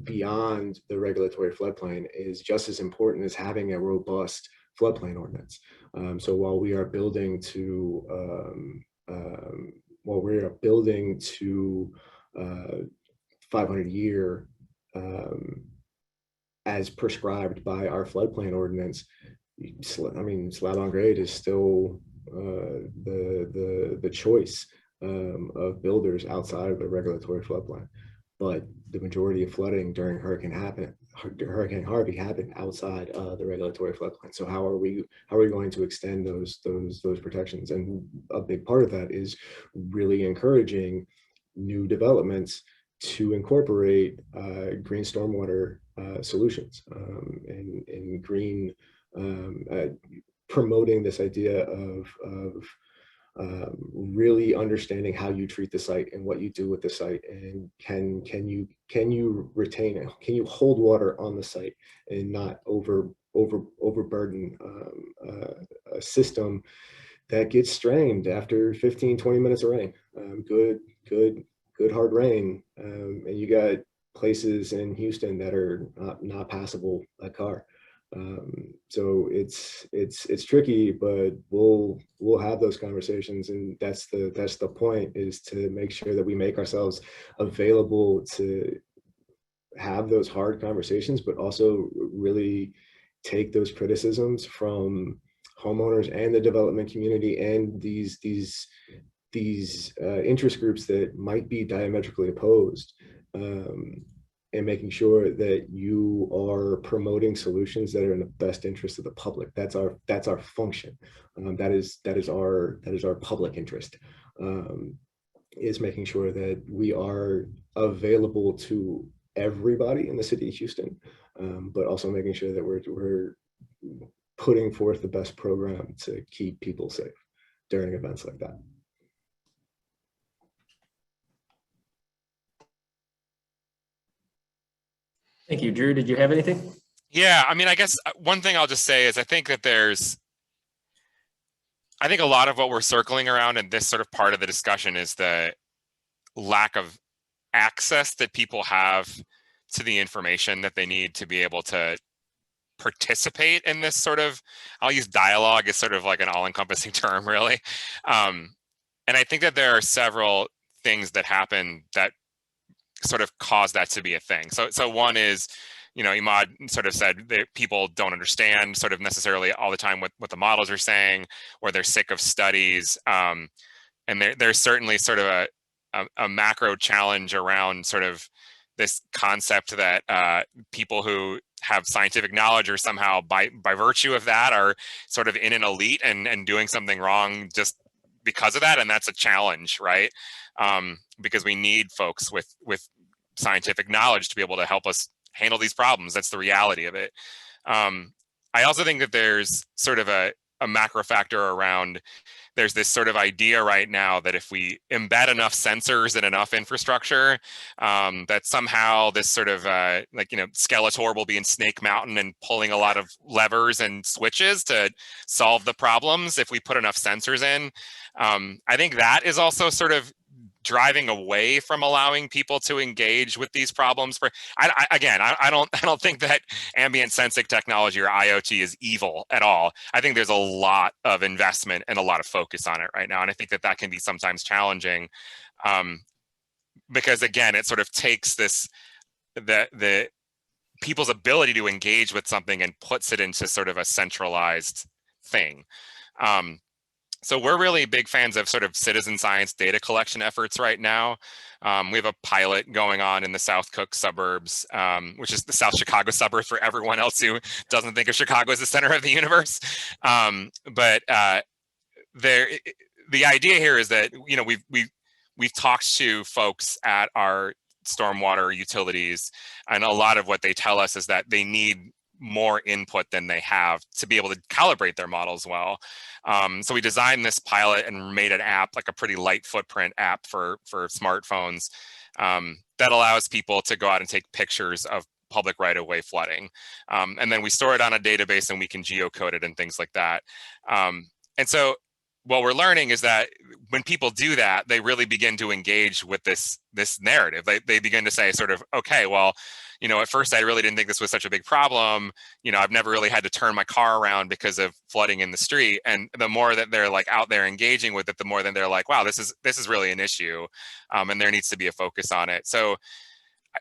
beyond the regulatory floodplain, is just as important as having a robust floodplain ordinance. So while we are building to 500-year as prescribed by our floodplain ordinance, I mean, slab on grade is still the choice of builders outside of the regulatory floodplain. But the majority of flooding during Hurricane Harvey happened outside the regulatory floodplain. So how are we going to extend those protections? And a big part of that is really encouraging new developments to incorporate green stormwater solutions and green, promoting this idea of really understanding how you treat the site and what you do with the site, and can you retain it? Can you hold water on the site and not overburden a system that gets strained after 15-20 minutes of rain? Good hard rain, and you got places in Houston that are not passable by car. So it's tricky, but we'll have those conversations, and that's the point, is to make sure that we make ourselves available to have those hard conversations, but also really take those criticisms from homeowners and the development community and these interest groups that might be diametrically opposed, and making sure that you are promoting solutions that are in the best interest of the public. That's our function. That is our public interest, is making sure that we are available to everybody in the city of Houston, but also making sure that we're putting forth the best program to keep people safe during events like that. Thank you. Drew, did you have anything? Yeah, I mean, I guess one thing I'll just say is I think that I think a lot of what we're circling around in this sort of part of the discussion is the lack of access that people have to the information that they need to be able to participate in this sort of, I'll use dialogue as sort of like an all-encompassing term, really. And I think that there are several things that happen that sort of cause that to be a thing. So one is, you know, Ahmad sort of said that people don't understand sort of necessarily all the time what the models are saying, or they're sick of studies. And there's certainly sort of a macro challenge around sort of this concept that people who have scientific knowledge or somehow by virtue of that are sort of in an elite and doing something wrong just because of that. And that's a challenge, right? Because we need folks with scientific knowledge to be able to help us handle these problems. That's the reality of it. I also think that there's sort of a macro factor around, there's this sort of idea right now that if we embed enough sensors in enough infrastructure, that somehow this sort of Skeletor will be in Snake Mountain and pulling a lot of levers and switches to solve the problems if we put enough sensors in. I think that is also sort of driving away from allowing people to engage with these problems. I don't think that ambient sensing technology or IoT is evil at all. I think there's a lot of investment and a lot of focus on it right now, and I think that can be sometimes challenging, because again, it sort of takes the people's ability to engage with something and puts it into sort of a centralized thing. So we're really big fans of sort of citizen science data collection efforts right now. We have a pilot going on in the South Cook suburbs, which is the South Chicago suburbs for everyone else who doesn't think of Chicago as the center of the universe. The idea here is that, you know, we've talked to folks at our stormwater utilities, and a lot of what they tell us is that they need more input than they have to be able to calibrate their models well. So we designed this pilot and made an app, like a pretty light footprint app for smartphones, that allows people to go out and take pictures of public right-of-way flooding. And then we store it on a database and we can geocode it and things like that. And so what we're learning is that when people do that, they really begin to engage with this narrative. They begin to say sort of, okay, well, you know, at first I really didn't think this was such a big problem. You know, I've never really had to turn my car around because of flooding in the street. And the more that they're like out there engaging with it, the more that they're like, wow, this is really an issue, and there needs to be a focus on it. So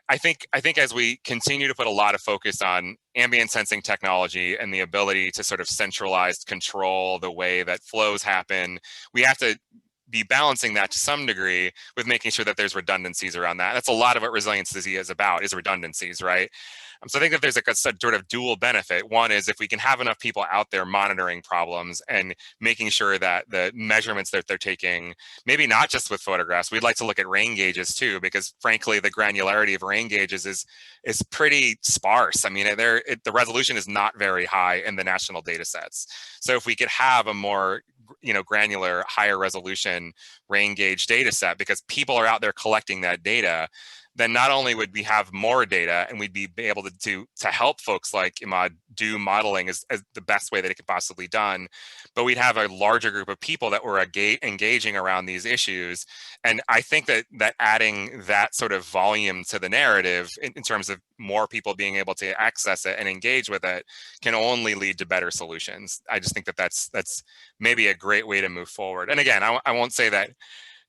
I think as we continue to put a lot of focus on ambient sensing technology and the ability to sort of centralized control the way that flows happen, we have to be balancing that to some degree with making sure that there's redundancies around that. That's a lot of what resiliency is about, is redundancies, right? So I think that there's like a sort of dual benefit. One is if we can have enough people out there monitoring problems and making sure that the measurements that they're taking, maybe not just with photographs, we'd like to look at rain gauges too, because frankly, the granularity of rain gauges is pretty sparse. I mean, the resolution is not very high in the national data sets. So if we could have a more granular, higher resolution rain gauge data set, because people are out there collecting that data, then not only would we have more data and we'd be able to help folks like Ahmad do modeling as the best way that it could possibly done, but we'd have a larger group of people that were engaging around these issues. And I think that adding that sort of volume to the narrative in terms of more people being able to access it and engage with it can only lead to better solutions. I just think that that's maybe a great way to move forward. And again, I won't say that,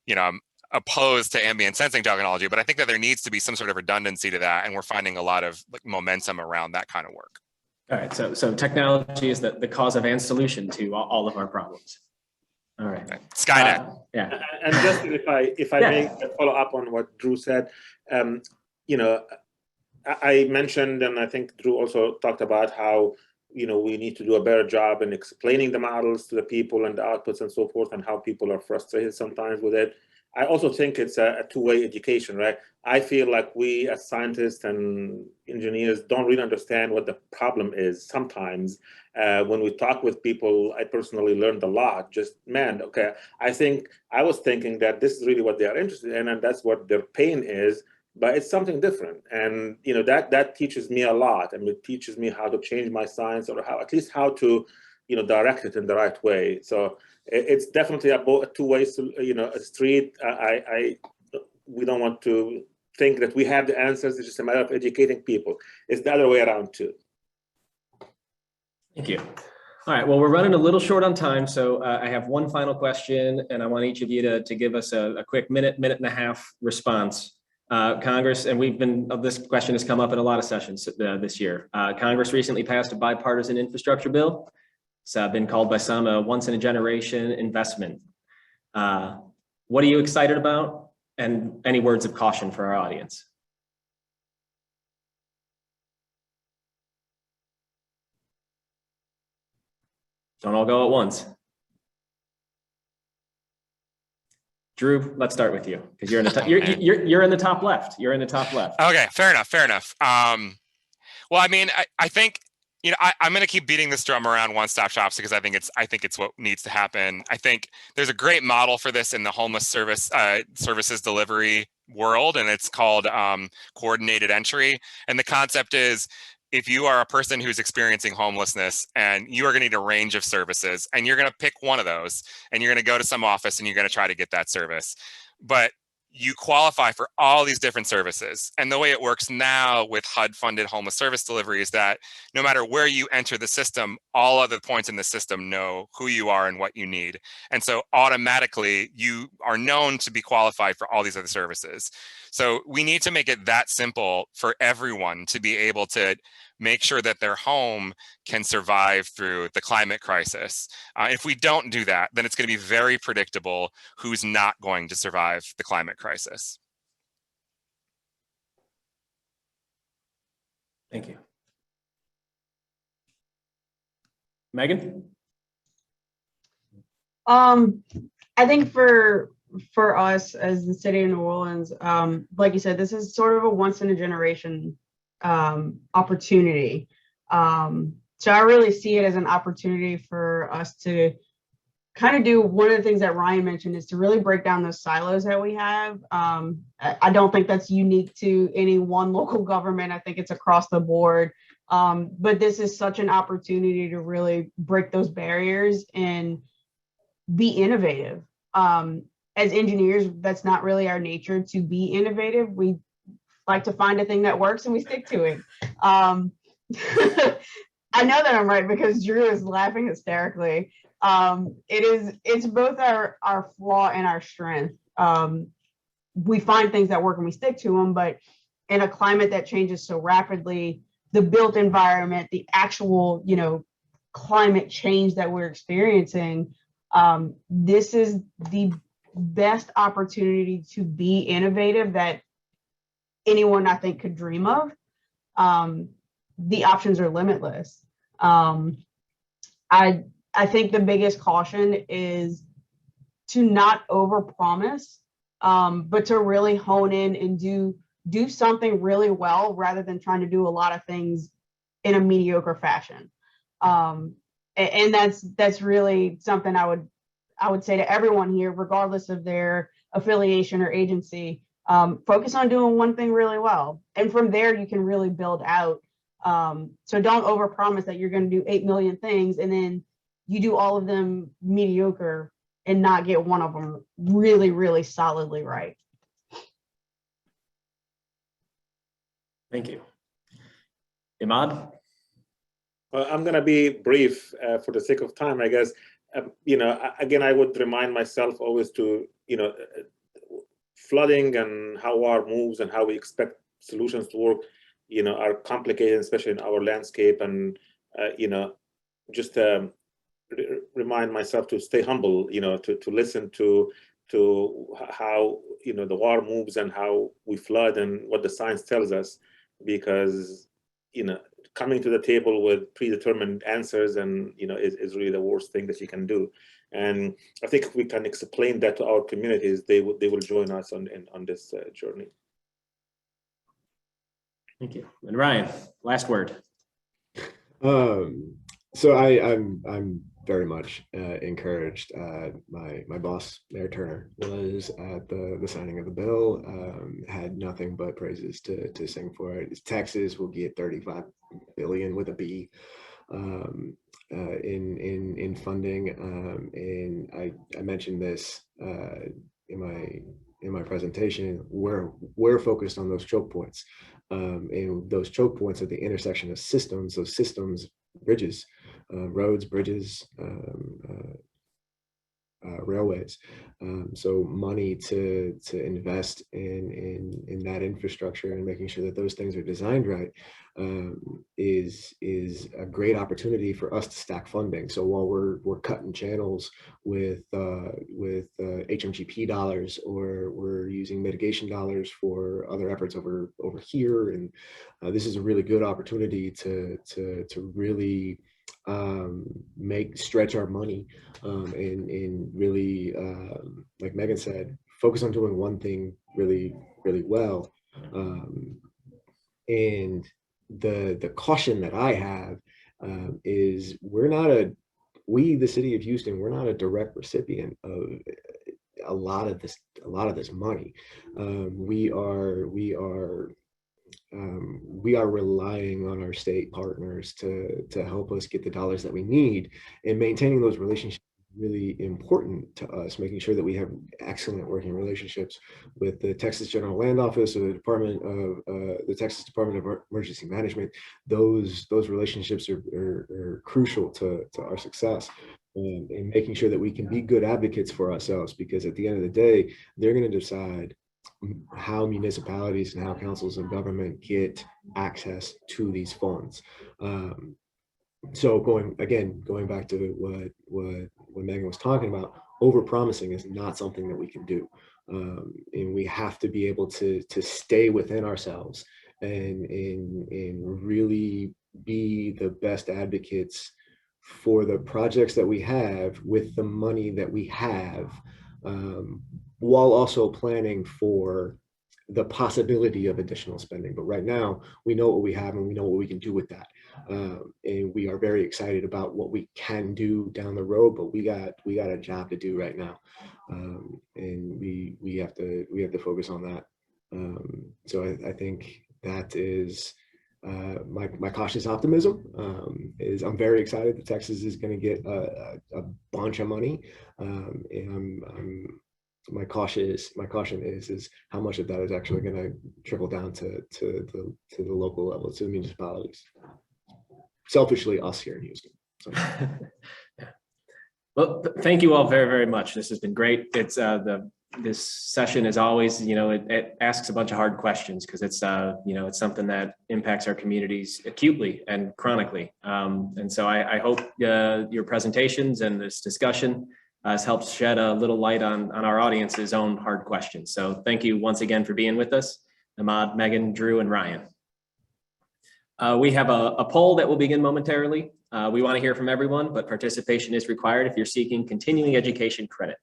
you know, I'm opposed to ambient sensing technology, but I think that there needs to be some sort of redundancy to that, and we're finding a lot of like momentum around that kind of work. All right, so technology is the cause of and solution to all of our problems. All right, okay. Skynet. Yeah. And just if I may follow up on what Drew said, you know, I mentioned, and I think Drew also talked about how, you know, we need to do a better job in explaining the models to the people and the outputs and so forth, and how people are frustrated sometimes with it. I also think it's a two-way education, right? I feel like we as scientists and engineers don't really understand what the problem is sometimes. When we talk with people, I personally learned a lot. Just, man, okay, I was thinking that this is really what they are interested in, and that's what their pain is, but it's something different. And, you know, that teaches me a lot. I mean, it teaches me how to change my science, or at least how to, you know, direct it in the right way. So it's definitely a two-way, you know, a street. We don't want to think that we have the answers. It's just a matter of educating people. It's the other way around too. Thank you. All right, well, we're running a little short on time, so I have one final question, and I want each of you to give us a quick minute and a half response. Congress, and this question has come up in a lot of sessions this year. Congress recently passed a bipartisan infrastructure bill. It's been called by some a once-in-a-generation investment. What are you excited about? And any words of caution for our audience? Don't all go at once. Drew, let's start with you because you're in the top. You're in the top left. You're in the top left. Okay, fair enough. Fair enough. Well, I mean, I think, you know, I'm going to keep beating this drum around one-stop shops because I think it's what needs to happen. I think there's a great model for this in the homeless services delivery world, and it's called coordinated entry. And the concept is, if you are a person who's experiencing homelessness and you are going to need a range of services, and you're going to pick one of those, and you're going to go to some office and you're going to try to get that service, but you qualify for all these different services. And the way it works now with HUD-funded homeless service delivery is that no matter where you enter the system, all other points in the system know who you are and what you need. And so automatically you are known to be qualified for all these other services. So we need to make it that simple for everyone to be able to make sure that their home can survive through the climate crisis. If we don't do that, then it's going to be very predictable who's not going to survive the climate crisis. Thank you. Megan? I think for us as the city of New Orleans, like you said, this is sort of a once in a generation opportunity. So I really see it as an opportunity for us to kind of do one of the things that Ryan mentioned, is to really break down those silos that we have. I don't think that's unique to any one local government. I think it's across the board. But this is such an opportunity to really break those barriers and be innovative. As engineers, that's not really our nature to be innovative. We like to find a thing that works and we stick to it. I know that I'm right because Drew is laughing hysterically. It's both our flaw and our strength. We find things that work and we stick to them, but in a climate that changes so rapidly, the built environment, the actual, climate change that we're experiencing, this is the best opportunity to be innovative that anyone, I think, could dream of. The options are limitless. I think the biggest caution is to not overpromise, but to really hone in and do something really well rather than trying to do a lot of things in a mediocre fashion. And that's really something I would say to everyone here, regardless of their affiliation or agency. Focus on doing one thing really well, and from there you can really build out. So don't overpromise that you're going to do 8 million things and then you do all of them mediocre and not get one of them really, really solidly right. Thank you. Ahmad? Well, I'm going to be brief for the sake of time, I guess. Again, I would remind myself always to, flooding and how water moves and how we expect solutions to work, are complicated, especially in our landscape. And, just remind myself to stay humble, to listen to how, the water moves and how we flood and what the science tells us, because, coming to the table with predetermined answers and, is really the worst thing that you can do. And I think if we can explain that to our communities, they will join us on this journey. Thank you. And Ryan, last word. So I'm very much encouraged. My boss, Mayor Turner, was at the signing of the bill, had nothing but praises to sing for it. Texas will get 35 billion with a B in funding, and I mentioned this in my presentation. We're focused on those choke points, and those choke points are the intersection of systems. Those systems, bridges, roads, bridges, railways. So money to invest in that infrastructure and making sure that those things are designed right is a great opportunity for us to stack funding. So while we're cutting channels with HMGP dollars, or we're using mitigation dollars for other efforts over here, and this is a really good opportunity to really stretch our money and really, like Megan said, focus on doing one thing really well. And the caution that I have is we, the city of Houston, we're not a direct recipient of a lot of this money. We are relying on our state partners to help us get the dollars that we need, and maintaining those relationships is really important to us, making sure that we have excellent working relationships with the Texas General Land Office or the Texas Department of Emergency Management. Those relationships are crucial to our success, and making sure that we can be good advocates for ourselves, because at the end of the day, they're going to decide how municipalities and how councils of government get access to these funds. So going back to what Megan was talking about, overpromising is not something that we can do, and we have to be able to stay within ourselves and really be the best advocates for the projects that we have with the money that we have, while also planning for the possibility of additional spending. But right now, we know what we have and we know what we can do with that. And we are very excited about what we can do down the road, but we got a job to do right now. And we have to focus on that. So I think that is my cautious optimism. Is I'm very excited that Texas is going to get a bunch of money, and my caution is how much of that is actually going to trickle down to the local level, to the municipalities. Selfishly, us here in Houston. So. Well, thank you all very, very much. This has been great. It's this session is always, it asks a bunch of hard questions, because it's, it's something that impacts our communities acutely and chronically. And so I hope your presentations and this discussion has helped shed a little light on our audience's own hard questions. So thank you once again for being with us, Ahmad, Megan, Drew, and Ryan. We have a poll that will begin momentarily. We want to hear from everyone, but participation is required if you're seeking continuing education credit.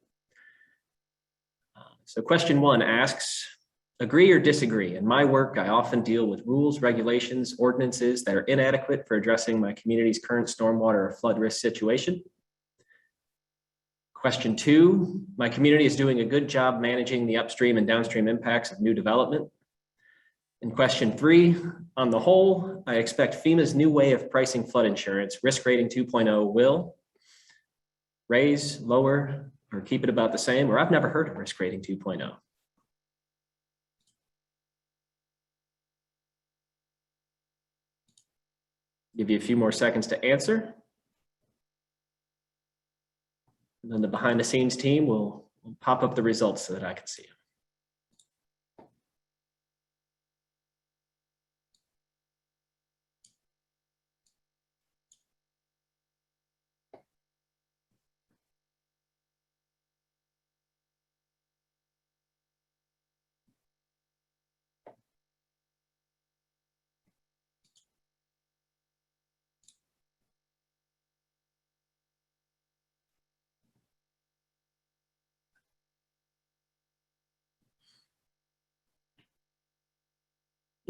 So question 1 asks, agree or disagree? In my work, I often deal with rules, regulations, ordinances that are inadequate for addressing my community's current stormwater or flood risk situation. Question 2, my community is doing a good job managing the upstream and downstream impacts of new development. And question 3, on the whole, I expect FEMA's new way of pricing flood insurance, risk rating 2.0, will raise, lower, or keep it about the same, or I've never heard of risk rating 2.0. Give you a few more seconds to answer. And then the behind the scenes team will pop up the results so that I can see them.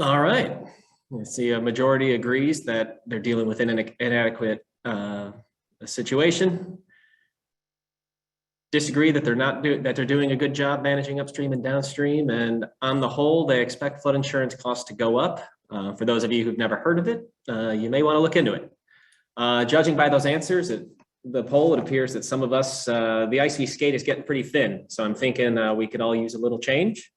All right. I see a majority agrees that they're dealing with an inadequate situation. Disagree that they're doing a good job managing upstream and downstream, and on the whole, they expect flood insurance costs to go up. For those of you who've never heard of it, you may want to look into it. Judging by those answers, the poll, it appears that some of us, the ice we skate is getting pretty thin. So I'm thinking we could all use a little change.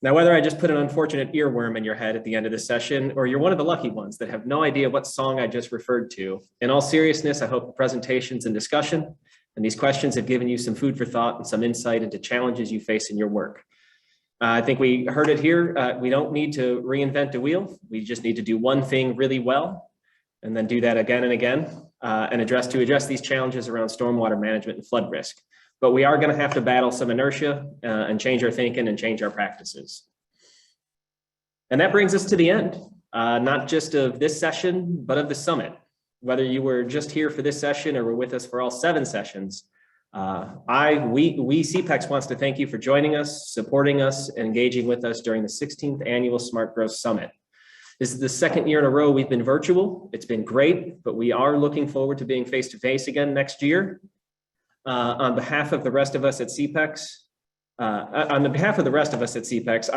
Now, whether I just put an unfortunate earworm in your head at the end of this session, or you're one of the lucky ones that have no idea what song I just referred to, in all seriousness, I hope the presentations and discussion And these questions have given you some food for thought and some insight into challenges you face in your work. I think we heard it here. We don't need to reinvent the wheel. We just need to do one thing really well and then do that again and again and address these challenges around stormwater management and flood risk. But we are going to have to battle some inertia and change our thinking and change our practices. And that brings us to the end, not just of this session, but of the summit. Whether you were just here for this session or were with us for all 7 sessions, we CPEX wants to thank you for joining us, supporting us, and engaging with us during the 16th Annual Smart Growth Summit. This is the 2nd year in a row we've been virtual. It's been great, but we are looking forward to being face-to-face again next year. On behalf of the rest of us at CPEX, I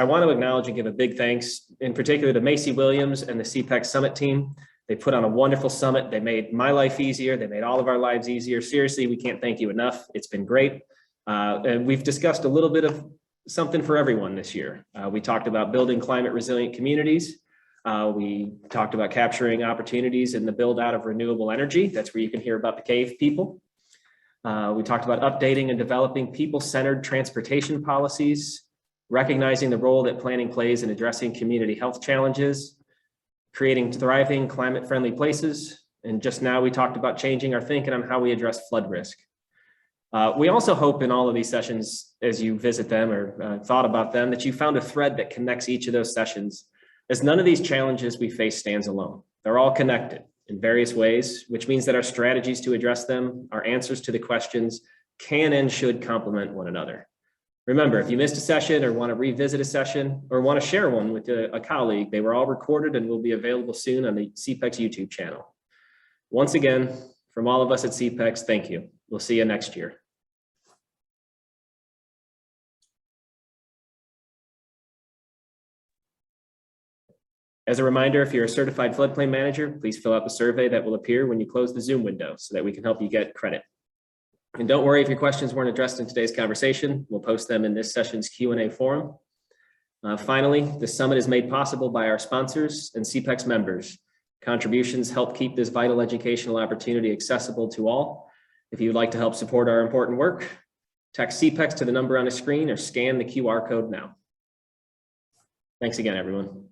want to acknowledge and give a big thanks, in particular to Macy Williams and the CPEX Summit team. They put on a wonderful summit. They made my life easier. They made all of our lives easier. Seriously, we can't thank you enough. It's been great. And we've discussed a little bit of something for everyone this year. We talked about building climate resilient communities. We talked about capturing opportunities in the build out of renewable energy. That's where you can hear about the cave people. We talked about updating and developing people-centered transportation policies, recognizing the role that planning plays in addressing community health challenges, creating thriving climate-friendly places, and just now we talked about changing our thinking on how we address flood risk. We also hope in all of these sessions, as you visit them or thought about them, that you found a thread that connects each of those sessions, as none of these challenges we face stands alone. They're all connected in various ways, which means that our strategies to address them, our answers to the questions, can and should complement one another. Remember, if you missed a session or want to revisit a session or want to share one with a colleague, they were all recorded and will be available soon on the CPEX YouTube channel. Once again, from all of us at CPEX, thank you. We'll see you next year. As a reminder, if you're a certified floodplain manager, please fill out the survey that will appear when you close the Zoom window so that we can help you get credit. And don't worry if your questions weren't addressed in today's conversation. We'll post them in this session's Q&A forum. Finally, the summit is made possible by our sponsors and CPEX members. Contributions help keep this vital educational opportunity accessible to all. If you'd like to help support our important work, text CPEX to the number on the screen or scan the QR code now. Thanks again, everyone.